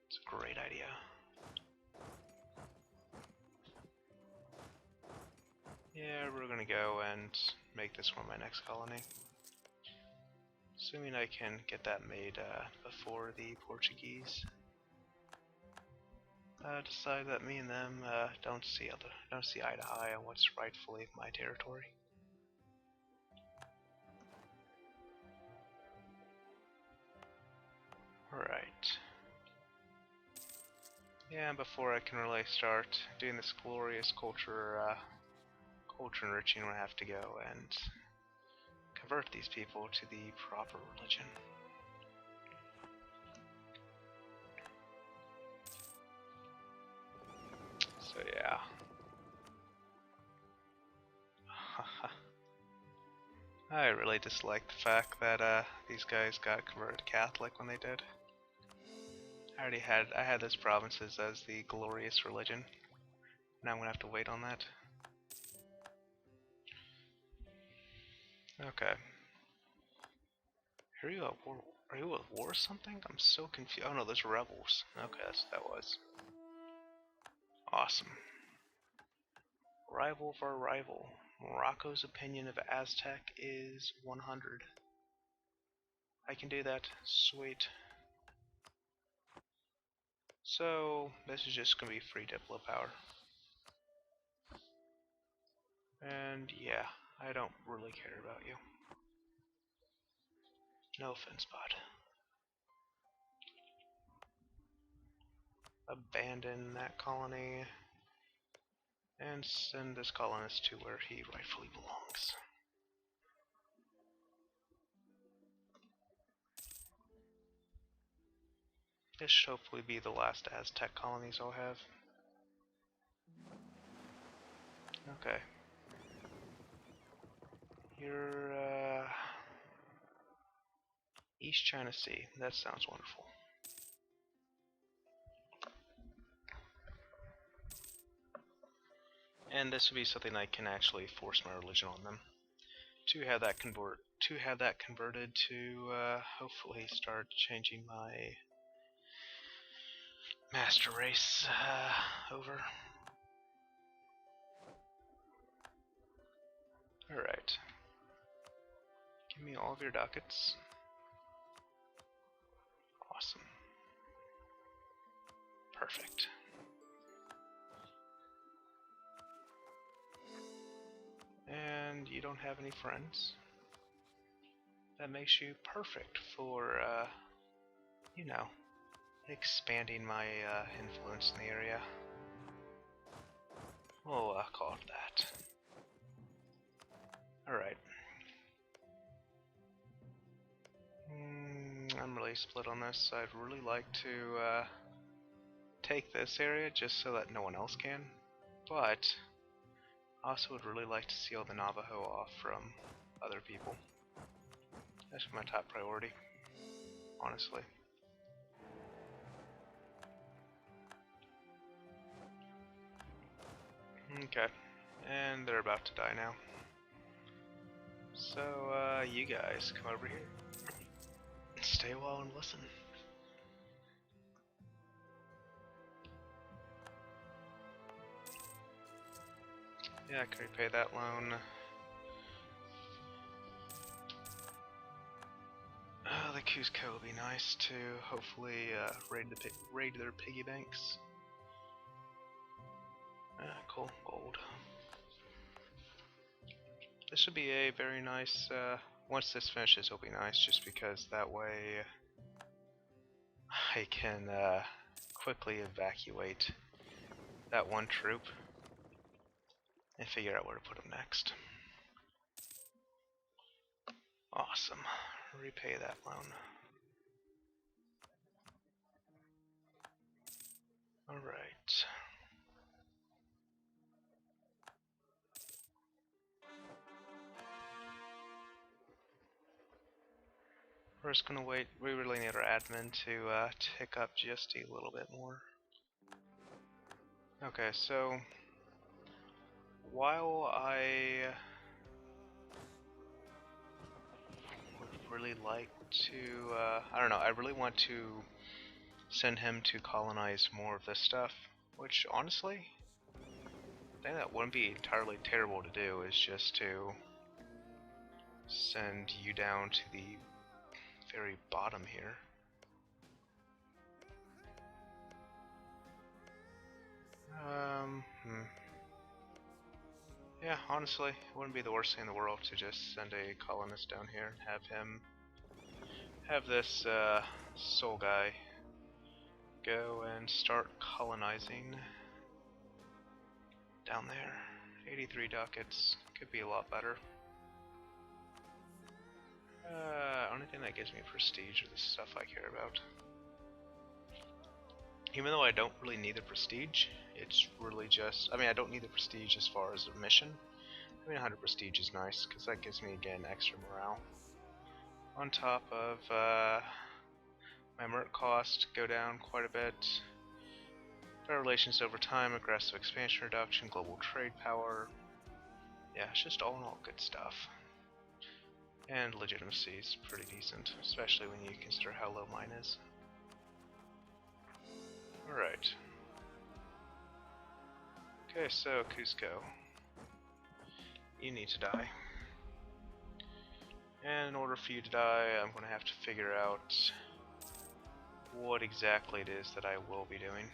It's a great idea. Yeah, we're gonna go and make this one my next colony. Assuming I can get that made before the Portuguese decide that me and them don't see eye to eye on what's rightfully my territory. Alright. Yeah, before I can really start doing this glorious culture enriching, I have to go and convert these people to the proper religion. So yeah. I really dislike the fact that these guys got converted Catholic when they did. I had those provinces as the glorious religion. Now I'm gonna have to wait on that. Okay. Are you at war? Are you at war or something? I'm so confused. Oh no, those rebels. Okay, that's what that was. Awesome. Rival for a rival. Morocco's opinion of Aztec is 100. I can do that. Sweet. So, this is just gonna be free Diplo power. And yeah, I don't really care about you. No offense, bud. Abandon that colony and send this colonist to where he rightfully belongs. This should hopefully be the last Aztec colonies I'll have. Okay. You're, East China Sea. That sounds wonderful. And this would be something I can actually force my religion on them to have that converted to hopefully start changing my master race over. Alright. Give me all of your ducats. Awesome. Perfect. And you don't have any friends. That makes you perfect for, you know, expanding my influence in the area. We'll call it that. Alright. I'm really split on this. I'd really like to take this area just so that no one else can, but I also would really like to seal the Navajo off from other people. That's my top priority, honestly. Okay, and they're about to die now. So, you guys come over here. Stay a while and listen. Yeah, I could repay that loan. The Cusco would be nice to hopefully raid their piggy banks. Cool, gold. This would be a very nice, once this finishes it'll be nice just because that way I can quickly evacuate that one troop and figure out where to put them next. Awesome. Repay that loan. Alright. We're just gonna wait. We really need our admin to tick up just a little bit more. Okay, so while I would really like to, I don't know, I really want to send him to colonize more of this stuff, which honestly, I think that wouldn't be entirely terrible to do, is just to send you down to the very bottom here. Yeah, honestly, it wouldn't be the worst thing in the world to just send a colonist down here and have this soul guy go and start colonizing down there. 83 ducats, could be a lot better. Only thing that gives me prestige are the stuff I care about. Even though I don't really need the prestige, it's really just, I mean, I don't need the prestige as far as a mission. I mean, 100 prestige is nice, because that gives me, again, extra morale. On top of, my merc cost go down quite a bit. Better relations over time, aggressive expansion reduction, global trade power. Yeah, it's just all in all good stuff. And legitimacy is pretty decent, especially when you consider how low mine is. Alright. Okay, so Cusco. You need to die. And in order for you to die, I'm going to have to figure out what exactly it is that I will be doing.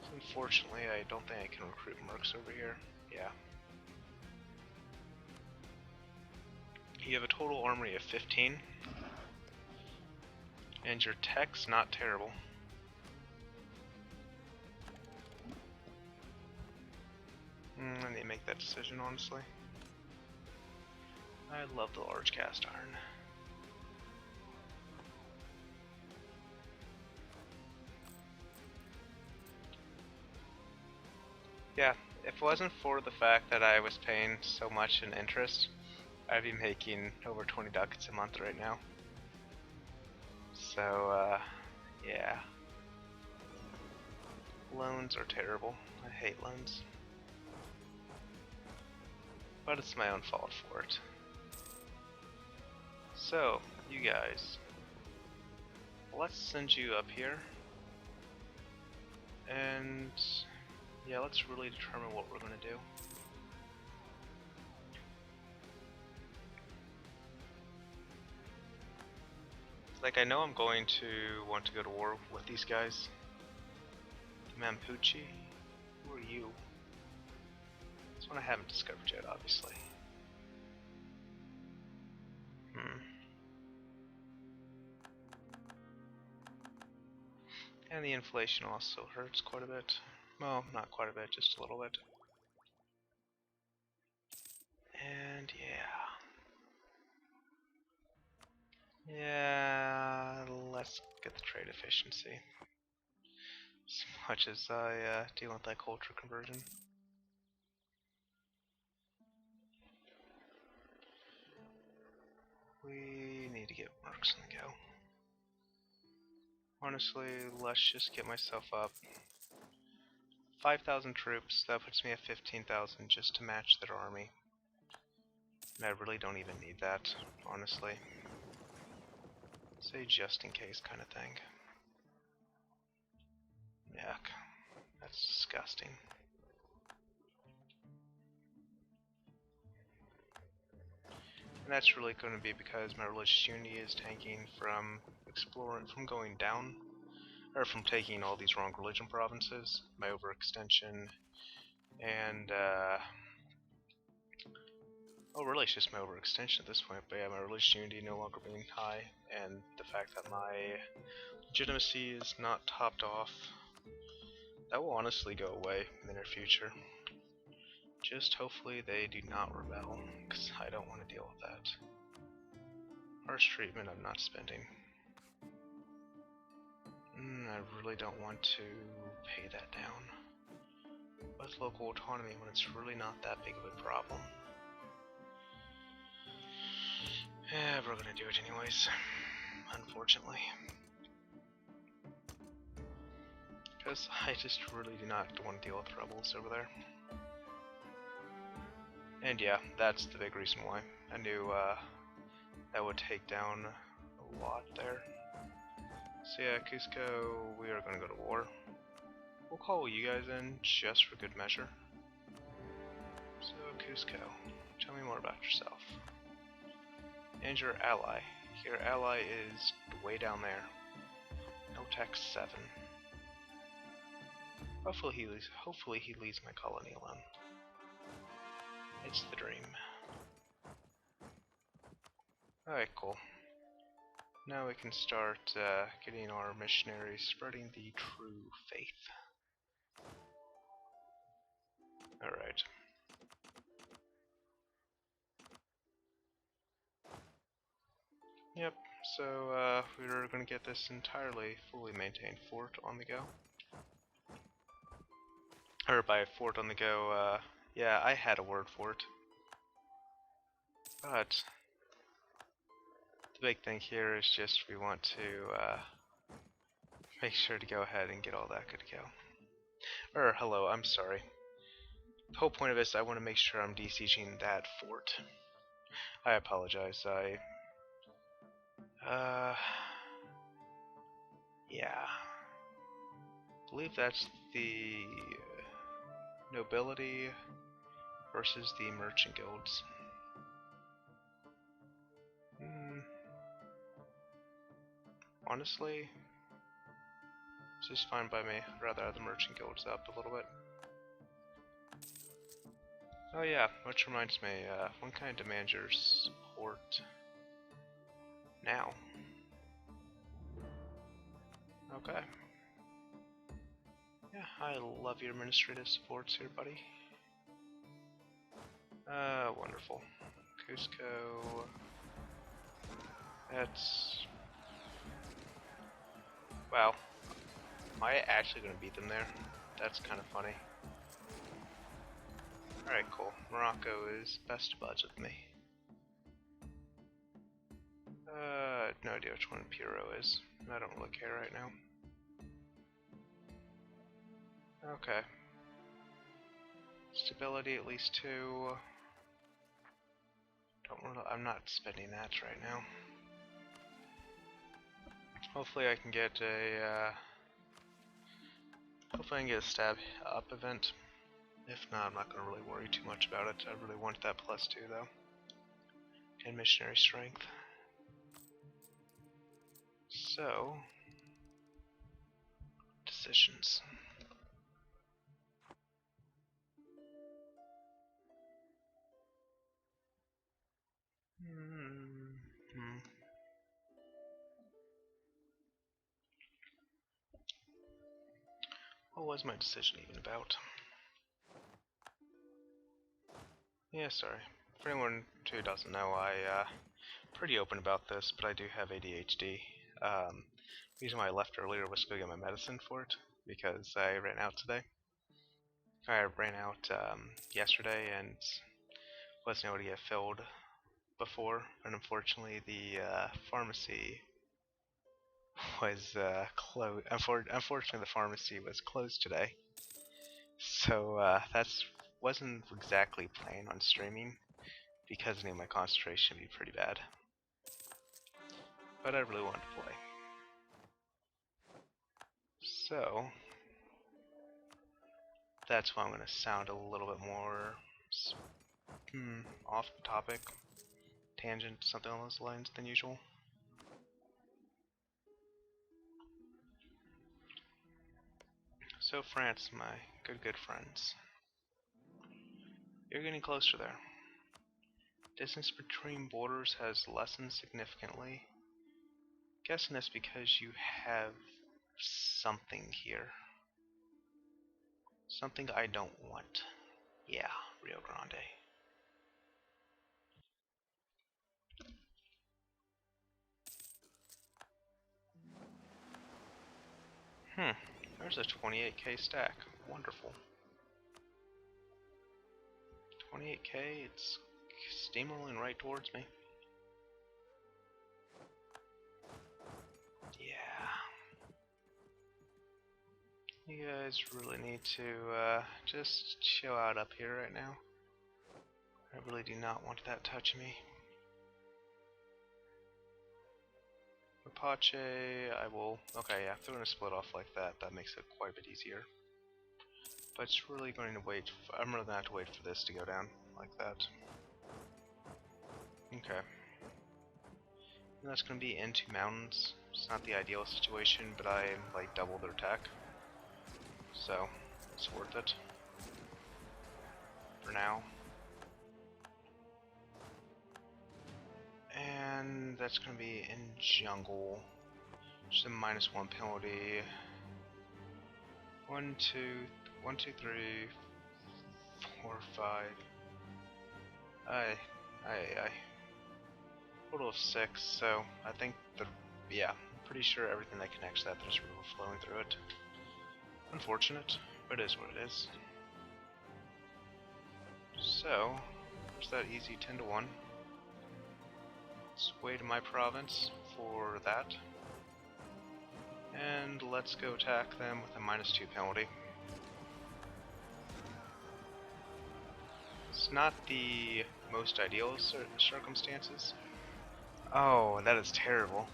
So unfortunately, I don't think I can recruit mercs over here. Yeah. You have a total armory of 15. And your tech's not terrible. I need to make that decision, honestly. I love the large cast iron. Yeah, if it wasn't for the fact that I was paying so much in interest, I'd be making over 20 ducats a month right now. So, yeah. Loans are terrible. I hate loans. But it's my own fault for it. So, you guys, let's send you up here. And yeah, let's really determine what we're going to do. Like, I know I'm going to want to go to war with these guys. Mampucci? Who are you? This one I haven't discovered yet, obviously. And the inflation also hurts quite a bit. Well, not quite a bit, just a little bit. And yeah. Yeah, let's get the trade efficiency. As much as I deal with that culture conversion. We need to get mercs on the go. Honestly, let's just get myself up. 5,000 troops, that puts me at 15,000 just to match their army. And I really don't even need that, honestly. Say just in case kind of thing. Yuck. That's disgusting. And that's really going to be because my religious unity is tanking from going down, or from taking all these wrong religion provinces, my overextension, and oh, really it's just my overextension at this point, but yeah, my religious unity no longer being high, and the fact that my legitimacy is not topped off, that will honestly go away in the near future. Just hopefully they do not rebel, because I don't want to deal with that. Harsh treatment I'm not spending. I really don't want to pay that down. With local autonomy when it's really not that big of a problem. Yeah, we're gonna do it anyways, unfortunately. Because I just really do not want to deal with rebels over there. And yeah, that's the big reason why. I knew that would take down a lot there. So yeah, Cusco, we are going to go to war. We'll call you guys in just for good measure. So Cusco, tell me more about yourself. And your ally. Your ally is way down there. Notex 7. Hopefully he leaves my colony alone. It's the dream. Alright, cool. Now we can start getting our missionaries spreading the true faith. Alright. Yep, so we're going to get this entirely fully maintained fort on the go. Or by fort on the go, yeah, I had a word for it. But the big thing here is just we want to make sure to go ahead and get all that good to go. Or, hello, I'm sorry. The whole point of this, I want to make sure I'm de-sieging that fort. I apologize, yeah. I believe that's the nobility versus the merchant guilds. Honestly, this is fine by me. I'd rather have the merchant guilds up a little bit. Oh yeah, which reminds me, when can I demand your support? Now. Okay. Yeah, I love your administrative supports here, buddy. Wonderful. Cusco. That's... Wow. Am I actually going to beat them there? That's kind of funny. Alright, cool. Morocco is best buds with me. No idea which one Piro is. I don't really care right now. Okay. Stability at least 2. I'm not spending that right now. Hopefully I can get a stab up event. If not, I'm not going to really worry too much about it. I really want that +2 though. And missionary strength. So, decisions. What was my decision even about? Yeah, sorry. For anyone who doesn't know, I'm pretty open about this, but I do have ADHD. The reason why I left earlier was to go get my medicine for it, because I ran out today. I ran out yesterday and wasn't able to get filled before, and unfortunately the pharmacy was closed. Unfortunately, the pharmacy was closed today, so that's wasn't exactly planning on streaming because I knew my concentration would be pretty bad. But I really wanted to play. So that's why I'm going to sound a little bit more off topic, tangent, something along those lines than usual. So France, my good friends. You're getting closer there. Distance between borders has lessened significantly. Guessing that's because you have something here. Something I don't want. Yeah, Rio Grande. There's a 28k stack. Wonderful. 28k, it's steamrolling right towards me. Yeah. You guys really need to just chill out up here right now. I really do not want that touching me. Apache, I will... Okay, yeah, if they're going to split off like that, that makes it quite a bit easier. But it's really going to wait... I'm really going to have to wait for this to go down like that. Okay. And that's going to be into mountains. It's not the ideal situation, but I like double their attack. So, it's worth it. For now. And that's going to be in jungle. Just a -1 penalty. 1, 2, 1, 2, 3, 4, 5. I. Total of 6, so I think yeah, I'm pretty sure everything that connects that, there's river flowing through it. Unfortunate, but it is what it is. So, there's that easy 10 to 1. Sway to my province for that. And let's go attack them with a -2 penalty. It's not the most ideal circumstances. Oh, that is terrible.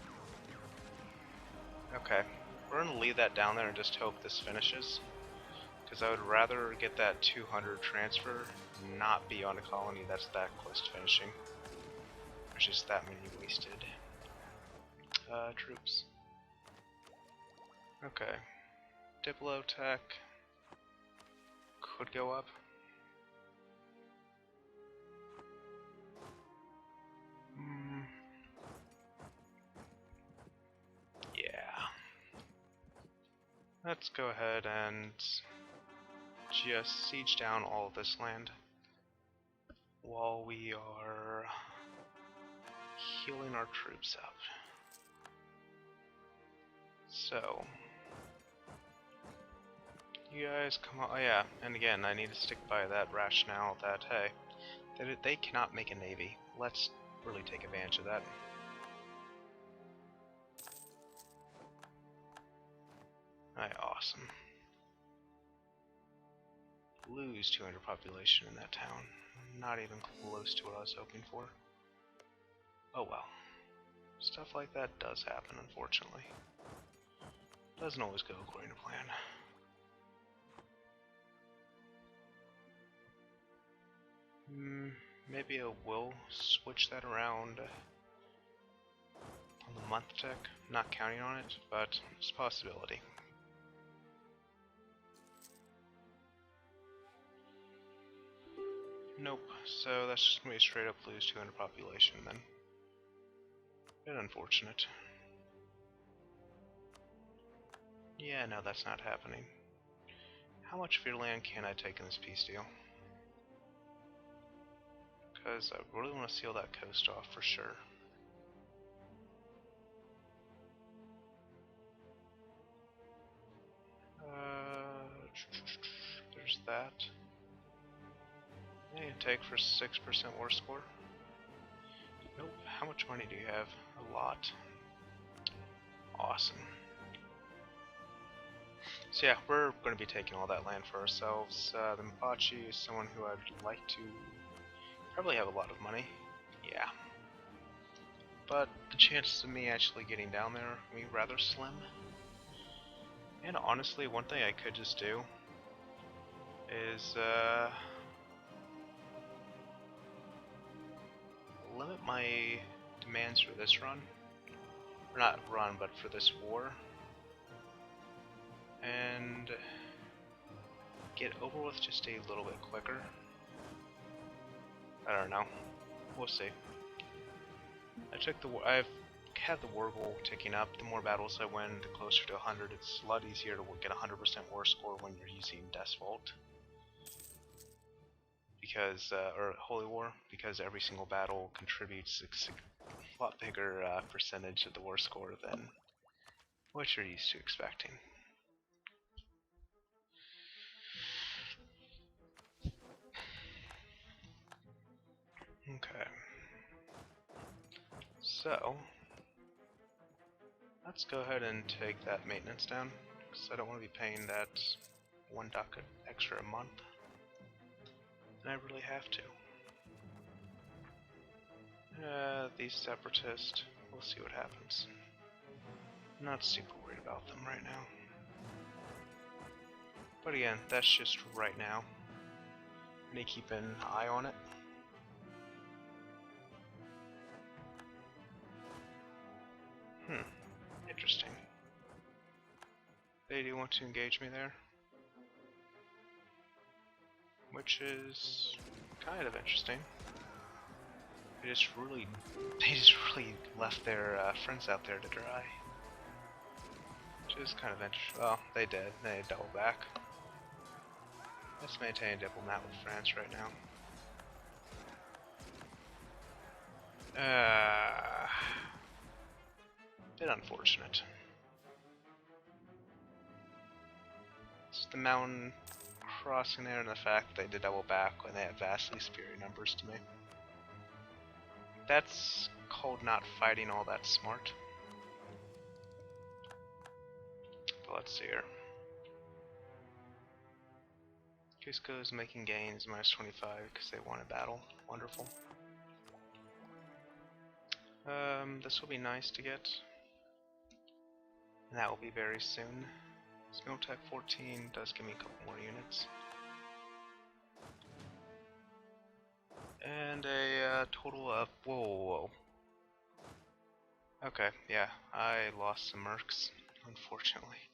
Okay, we're going to leave that down there and just hope this finishes. Because I would rather get that 200 transfer, not be on a colony that's that close to finishing. There's just that many wasted troops. Okay. Diplo tech could go up. Yeah. Let's go ahead and just siege down all of this land while we are healing our troops up. So, you guys come on. Oh yeah, and again, I need to stick by that rationale that, hey, that they cannot make a navy. Let's really take advantage of that. Alright, awesome. lose 200 population in that town. Not even close to what I was hoping for. Oh well. Stuff like that does happen, unfortunately. Doesn't always go according to plan. Maybe I will switch that around on the month tech. Not counting on it, but it's a possibility. Nope, so that's just gonna be a straight up lose 200 population then. Bit unfortunate. Yeah, no, that's not happening. How much of your land can I take in this peace deal? Because I really want to seal that coast off for sure. There's that. Yeah, take for 6% war score. Nope. How much money do you have? A lot. Awesome. So yeah, we're going to be taking all that land for ourselves. The Mapache is someone who I'd like to probably have a lot of money. Yeah. But the chances of me actually getting down there are going to be rather slim. And honestly, one thing I could just do is limit my demands for this run. Or not run, but for this war. And get over with just a little bit quicker. I don't know. We'll see. I've had the war goal ticking up. The more battles I win, the closer to 100. It's a lot easier to get 100% war score when you're using Death's Vault. Because, or Holy War, because every single battle contributes a lot bigger percentage of the war score than what you're used to expecting. Okay. So, let's go ahead and take that maintenance down, because I don't want to be paying that 1 ducat extra a month. And I really have to. These separatists, we'll see what happens. I'm not super worried about them right now. But again, that's just right now. I need to keep an eye on it. Interesting. They do want to engage me there. Which is kind of interesting. They just really left their friends out there to dry. Which is kind of interesting. Well, they did. They double back. Let's maintain a diplomat with France right now. Bit unfortunate. It's the mountain crossing there and the fact that they did double back when they have vastly superior numbers to me. That's called not fighting all that smart. But let's see here. Cusco is making gains, minus 25 because they won a battle. Wonderful. This will be nice to get. And that will be very soon. Smiltech 14 does give me a couple more units. And a total of... Whoa. Okay, yeah, I lost some mercs, unfortunately.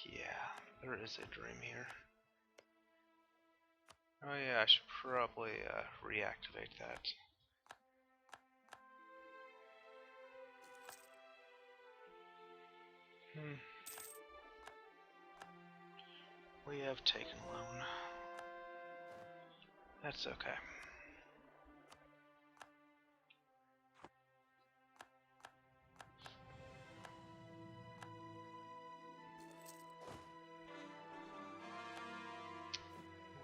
Yeah, there is a dream here. Oh yeah, I should probably reactivate that. We have taken a loan. That's okay.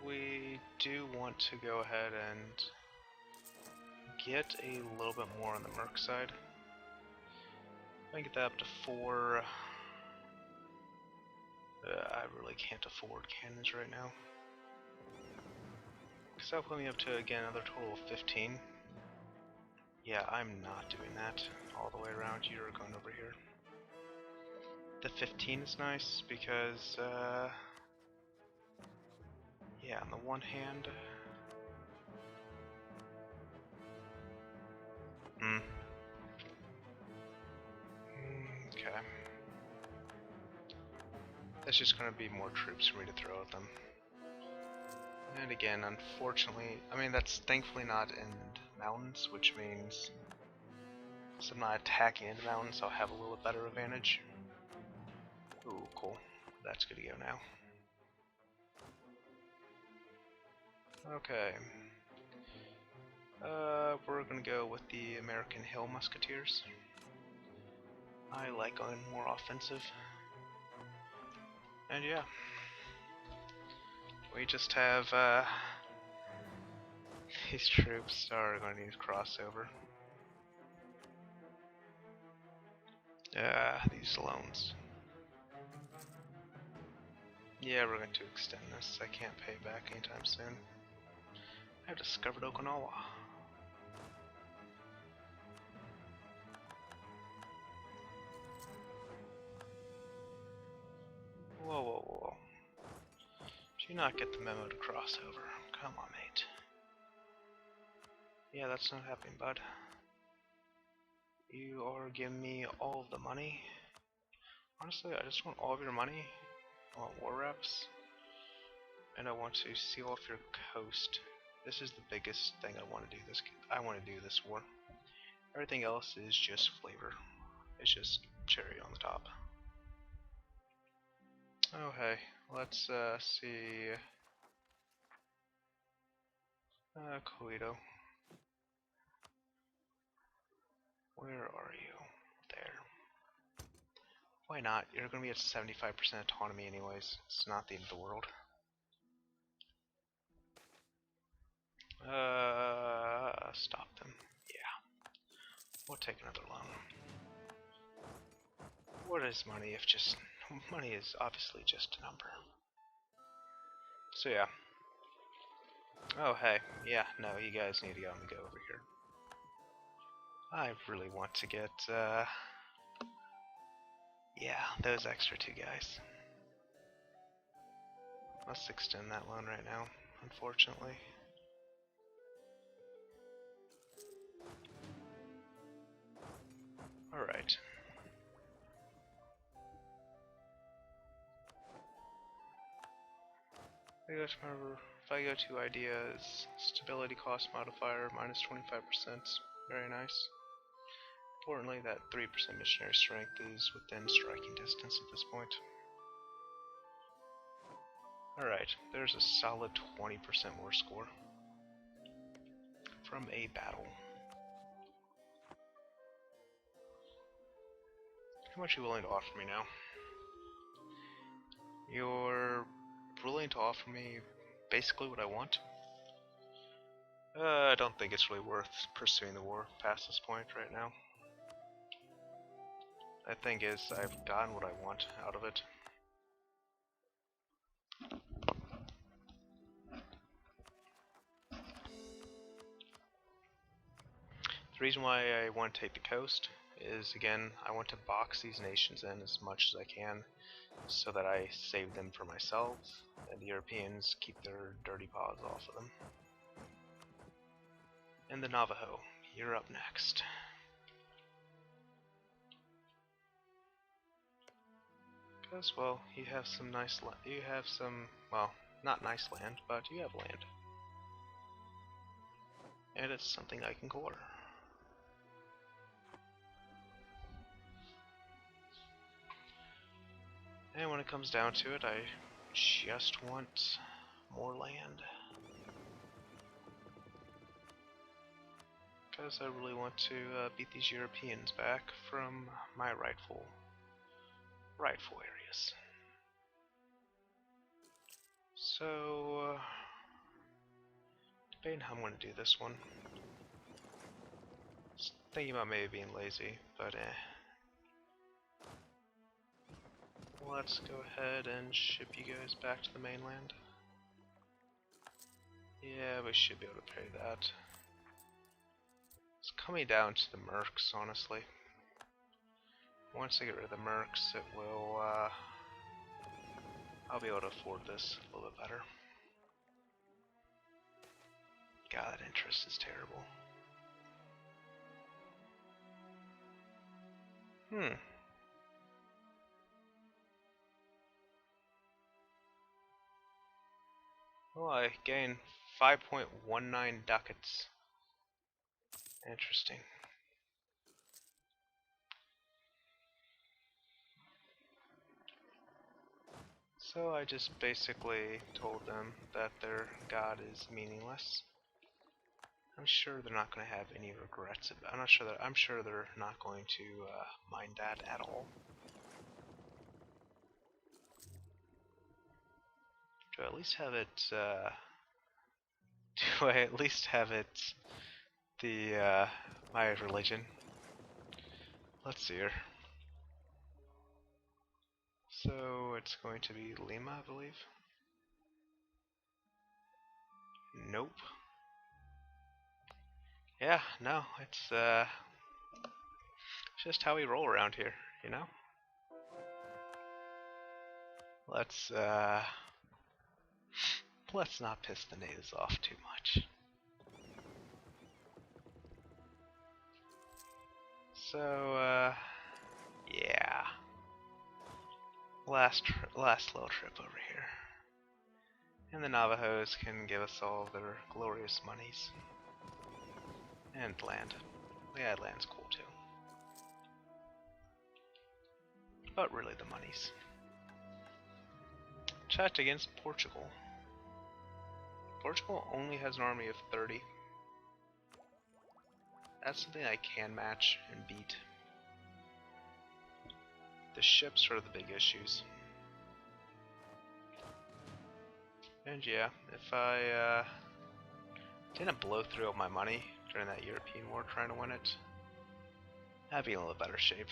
We do want to go ahead and get a little bit more on the merc side. I can get that up to 4 I really can't afford cannons right now. Because that'll put me up to, again, another total of 15. Yeah, I'm not doing that all the way around. You're going over here. The 15 is nice because, yeah, on the one hand... Okay. That's just going to be more troops for me to throw at them. And again, unfortunately, I mean, that's thankfully not in mountains, which means since I'm not attacking into mountains, I'll have a little better advantage. Ooh, cool. That's good to go now. Okay. We're gonna go with the American Hill Musketeers. I like going more offensive. And yeah. We just have, these troops are going to need crossover. These loans. Yeah, we're going to extend this. I can't pay back anytime soon. I've discovered Okinawa. Whoa, whoa, whoa. Did you not get the memo to cross over? Come on, mate. Yeah, that's not happening, bud. You are giving me all of the money. Honestly, I just want all of your money. I want war reps. And I want to seal off your coast. This is the biggest thing I want to do this war. Everything else is just flavor. It's just cherry on the top. Oh hey, let's see. Koito. Where are you? There. Why not? You're gonna be at 75% autonomy anyways. It's not the end of the world. Stop them. Yeah. We'll take another loan. What is money if just... Money is obviously just a number. So yeah. Oh hey, yeah, no, you guys need to go over here. I really want to get, yeah, those extra two guys. Let's extend that loan right now, unfortunately. Alright. If I go to ideas, stability cost modifier, minus 25%, very nice. Importantly, that 3% missionary strength is within striking distance at this point. Alright, there's a solid 20% more score from a battle. How much are you willing to offer me now? You're willing to offer me basically what I want? I don't think it's really worth pursuing the war past this point right now. The thing is, I've gotten what I want out of it. The reason why I want to take the coast is, again, I want to box these nations in as much as I can so that I save them for myself and the Europeans keep their dirty paws off of them. And the Navajo, you're up next. Because, well, you have some nice you have some, well, not nice land, but you have land. And it's something I can core. And when it comes down to it, I just want more land. Because I really want to beat these Europeans back from my rightful areas. So, debating how I'm going to do this one. Just thinking about maybe being lazy, but let's go ahead and ship you guys back to the mainland. Yeah, we should be able to pay that. It's coming down to the mercs, honestly. Once I get rid of the mercs, it will, I'll be able to afford this a little bit better. God, that interest is terrible. Well, I gain 5.19 ducats. Interesting. So I just basically told them that their god is meaningless. I'm sure they're not going to have any regrets. I'm sure they're not going to mind that at all. Do I at least have it? Do I at least have it? My religion. Let's see here. So it's going to be Lima, I believe. Nope. Yeah, no, it's just how we roll around here, you know? Let's not piss the natives off too much. So, yeah. Last little trip over here. And the Navajos can give us all their glorious monies. And land. Yeah, land's cool too. But really the monies. Checked against Portugal. Portugal only has an army of 30. That's something I can match and beat. The ships are the big issues. And yeah, if I didn't blow through all my money during that European war trying to win it, I'd be in a little better shape.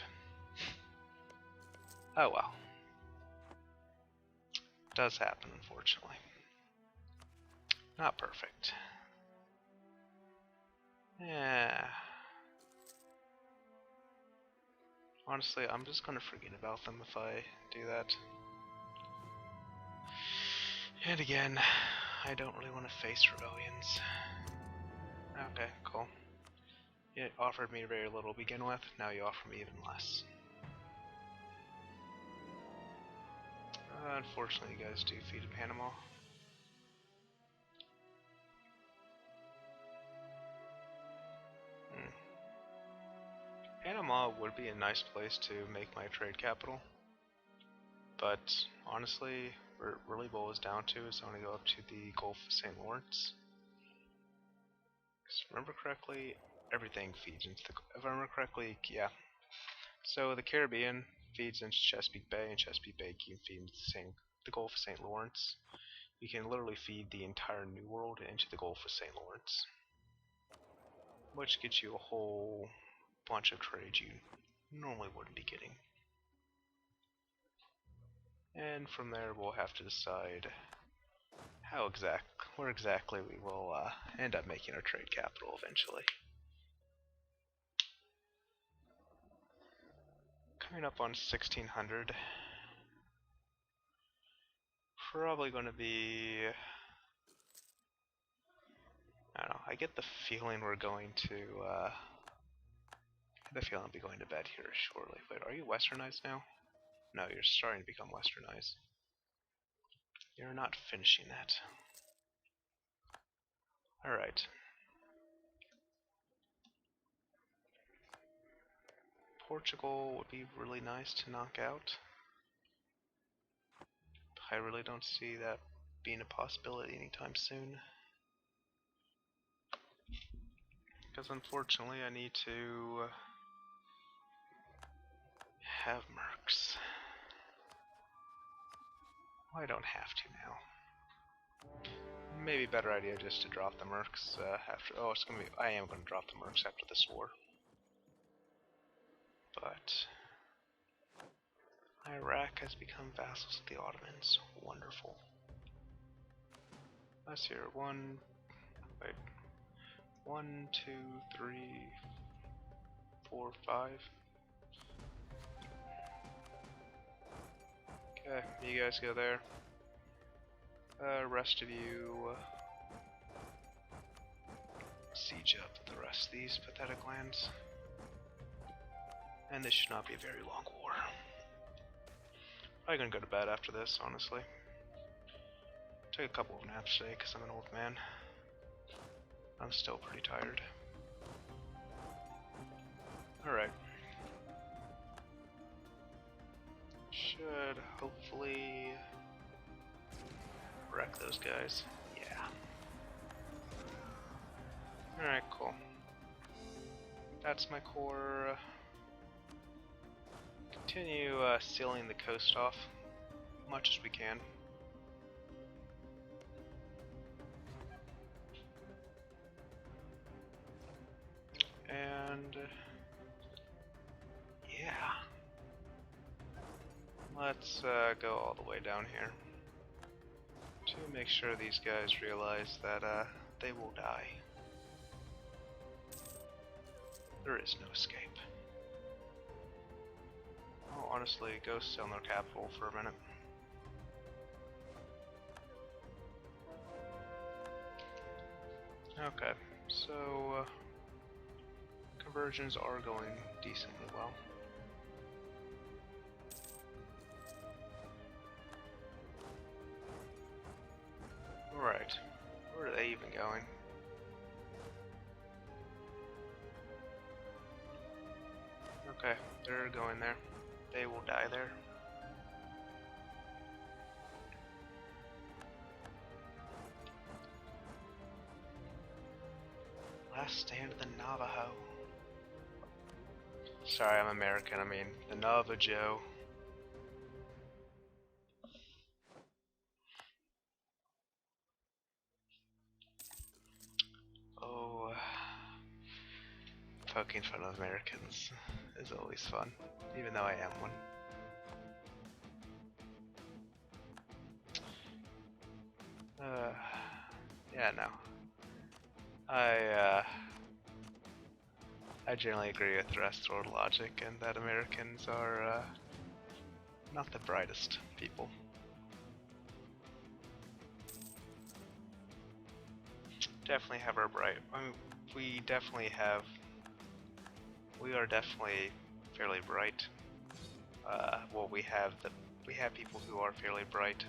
Oh well. Does happen, unfortunately. Not perfect. Yeah. Honestly, I'm just gonna forget about them if I do that. And again, I don't really want to face rebellions. Okay, cool. You offered me very little to begin with, now you offer me even less. Unfortunately, you guys do feed Panama. Panama would be a nice place to make my trade capital, but honestly, where it really boils down to is I want to go up to the Gulf of St. Lawrence. If I remember correctly, everything feeds into the. If I remember correctly, yeah. So the Caribbean feeds into Chesapeake Bay, and Chesapeake Bay can feed into the Gulf of St. Lawrence. You can literally feed the entire New World into the Gulf of St. Lawrence, which gets you a whole bunch of trade you normally wouldn't be getting. And from there we'll have to decide where exactly we will end up making our trade capital eventually. Coming up on 1600. Probably going to be, I don't know, I get the feeling we're going to, I'll be going to bed here shortly. Wait, are you westernized now? No, you're starting to become westernized. You're not finishing that. Alright. Portugal would be really nice to knock out. I really don't see that being a possibility anytime soon. Because unfortunately I need to have mercs. Well, I don't have to now. Maybe a better idea just to drop the mercs after. Oh, it's gonna be. I am gonna drop the mercs after this war. But Iraq has become vassals of the Ottomans. Wonderful. Let's hear one, 2, 3, 4, 5. Okay, you guys go there. Rest of you siege up the rest of these pathetic lands. And this should not be a very long war. Probably gonna go to bed after this, honestly. Take a couple of naps today because I'm an old man. I'm still pretty tired. Alright. Should hopefully wreck those guys. Yeah. Alright, cool. That's my core. Continue sealing the coast off as much as we can. And yeah, let's go all the way down here to make sure these guys realize that they will die. There is no escape. Oh, honestly, go sit on their capital for a minute. Okay, so conversions are going decently well. Alright, where are they even going? Okay, they're going there. They will die there. Last stand of the Navajo. Sorry, I'm American. I mean, the Navajo. Oh, poking fun of Americans is always fun, even though I am one. Yeah, no. I generally agree with the rest of the world logic, and that Americans are not the brightest people. Definitely have our bright. I mean, we are definitely fairly bright. Well, we have people who are fairly bright.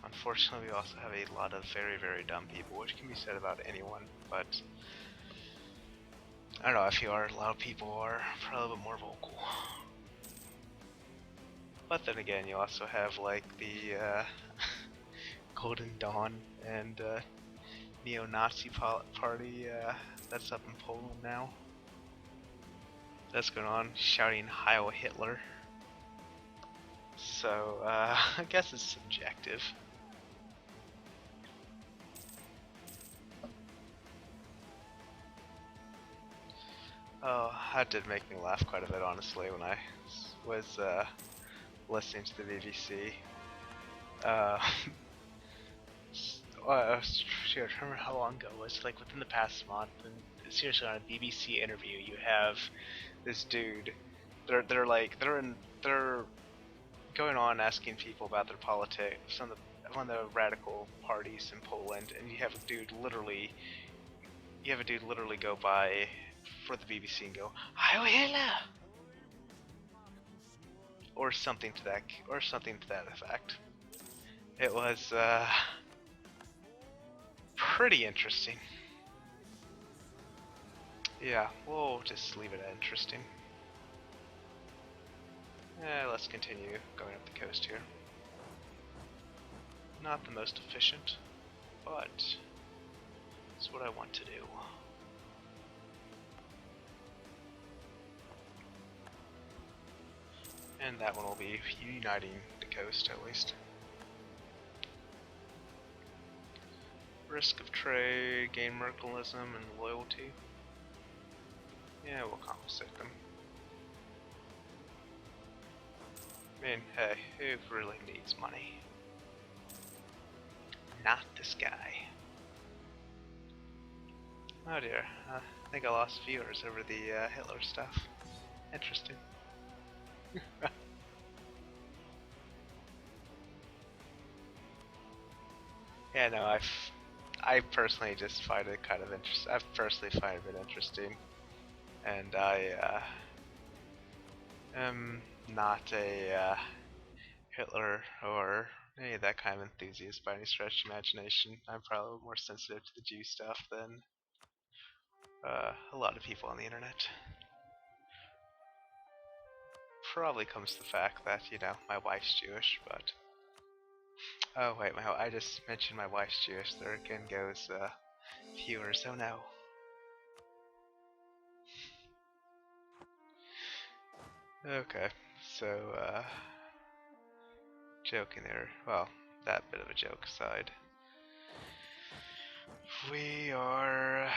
Unfortunately, we also have a lot of very, very dumb people, which can be said about anyone, but I don't know, I feel a lot of people are probably a little bit more vocal. But then again, you also have like the Golden Dawn and neo-Nazi party that's up in Poland now. That's going on, shouting Heil Hitler. So, I guess it's subjective. Oh, that did make me laugh quite a bit, honestly, when I was listening to the BBC. I remember how long ago it was, like within the past month, and seriously, on a BBC interview, you have this dude. They're going on asking people about their politics, one of the radical parties in Poland, and you have a dude literally go by for the BBC and go, Heil Hitler! Or something to that effect. It was pretty interesting. Yeah, we'll just leave it at interesting. Let's continue going up the coast here. Not the most efficient, but it's what I want to do. And that one will be uniting the coast, at least. Risk of trade, gain mercantilism, and loyalty. Yeah, we'll compensate them. I mean, hey, who really needs money? Not this guy. Oh dear, I think I lost viewers over the Hitler stuff. Interesting. Yeah, no, I personally just find it kind of interesting. I personally find it a bit interesting, and I am not a Hitler or any of that kind of enthusiast by any stretch of imagination. I'm probably more sensitive to the Jew stuff than a lot of people on the internet. Probably comes to the fact that, you know, my wife's Jewish, but... Oh wait, I just mentioned my wife's Jewish. There again goes viewers, oh no. Okay, so joking there, well, that bit of a joke aside. We are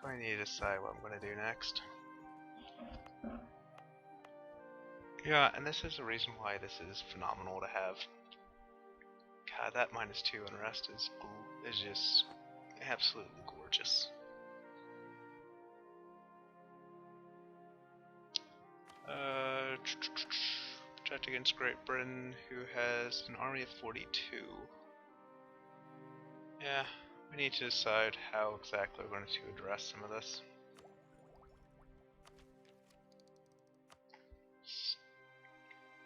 going to need to decide what I'm going to do next. Yeah, and this is the reason why this is phenomenal to have. God, that -2 unrest is just absolutely gorgeous. Protect against Great Britain, who has an army of 42. Yeah, we need to decide how exactly we're going to address some of this.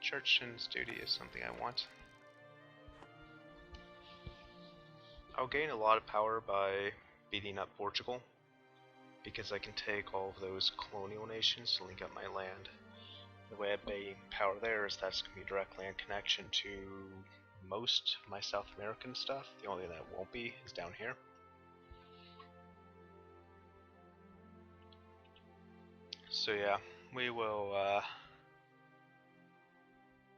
Church's duty is something I want. I'll gain a lot of power by beating up Portugal, because I can take all of those colonial nations to link up my land. The way I gain power there is that's going to be a direct land connection to most of my South American stuff. The only thing that won't be is down here. So yeah, we will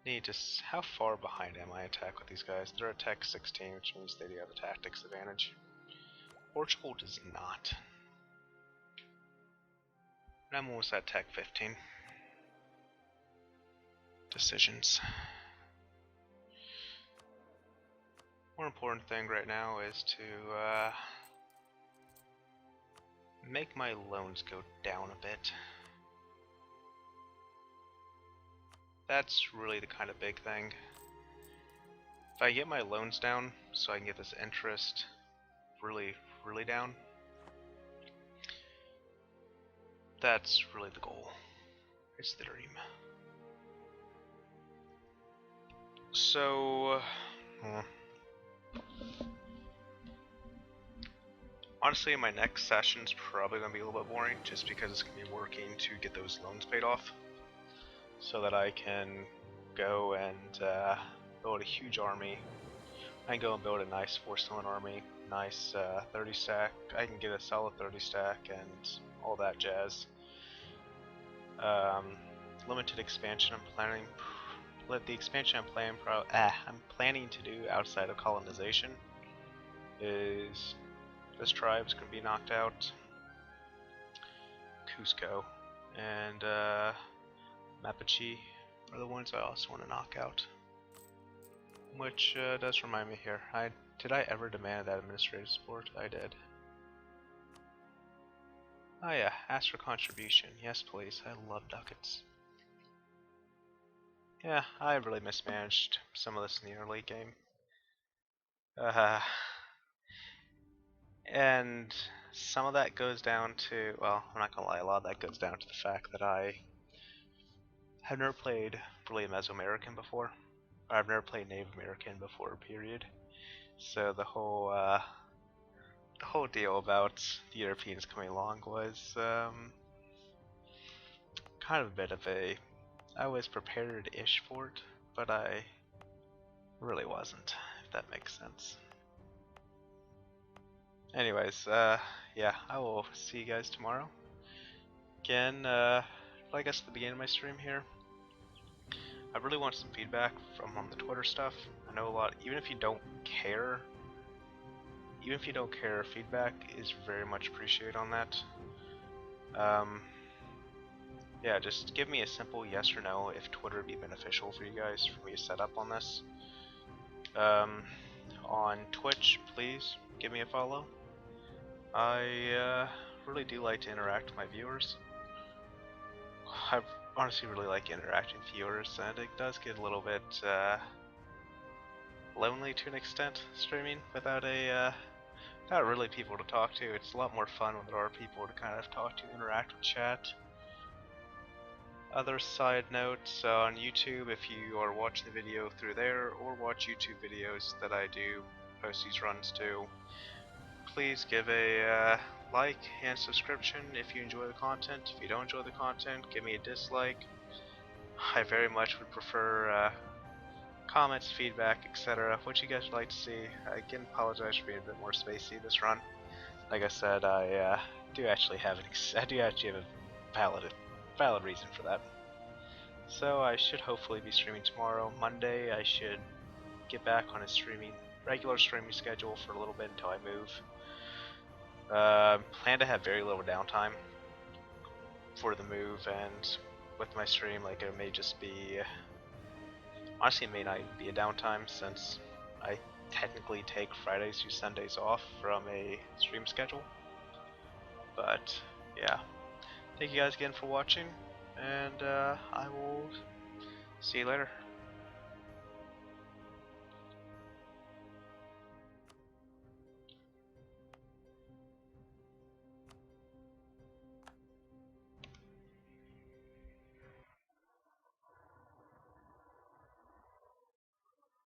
need to... How far behind am I attack with these guys? They're at Tech 16, which means they do have a tactics advantage. Portugal does not. And I'm almost at Tech 15. Decisions. More important thing right now is to make my loans go down a bit. That's really the kind of big thing. If I get my loans down so I can get this interest really down, that's really the goal. It's the dream. So, honestly, my next session's probably going to be a little bit boring, just because it's going to be working to get those loans paid off, so that I can go and build a huge army. I can go and build a nice 4-cylinder army, nice 30 stack. I can get a solid 30 stack and all that jazz. Limited expansion. I'm planning. The expansion I'm planning to do outside of colonization is this tribe's gonna be knocked out. Cusco and Mapuche are the ones I also want to knock out. Which does remind me here. Did I ever demand that administrative support? I did. Oh yeah, ask for contribution. Yes, please. I love ducats. Yeah, I really mismanaged some of this in the early game. And some of that goes down to, well, I'm not gonna lie, a lot of that goes down to the fact that I have never played really Mesoamerican before. I've never played Native American before, period. So the whole deal about the Europeans coming along was kind of a bit of a... I was prepared-ish for it, but I really wasn't, if that makes sense. Anyways, yeah, I will see you guys tomorrow. Again, like I said at the beginning of my stream here, I really want some feedback from on the Twitter stuff. I know a lot, even if you don't care, feedback is very much appreciated on that. yeah, just give me a simple yes or no if Twitter would be beneficial for you guys for me to set up on this. On Twitch, please give me a follow. I really do like to interact with my viewers. I honestly really like interacting with viewers, and it does get a little bit lonely to an extent streaming without not really people to talk to. It's a lot more fun when there are people to kind of talk to, interact with, chat. Other side notes on YouTube, if you are watching the video through there or watch YouTube videos that I do post these runs to, please give a like and subscription if you enjoy the content. If you don't enjoy the content, give me a dislike. I very much would prefer comments, feedback, etc. What you guys would like to see. I again apologize for being a bit more spacey this run. Like I said, I do actually have a valid reason for that. So I should hopefully be streaming tomorrow. Monday I should get back on a regular streaming schedule for a little bit until I move. Plan to have very little downtime for the move, and with my stream, like it may just be, honestly it may not even be a downtime since I technically take Fridays through Sundays off from a stream schedule. But yeah, thank you guys again for watching, and I will see you later.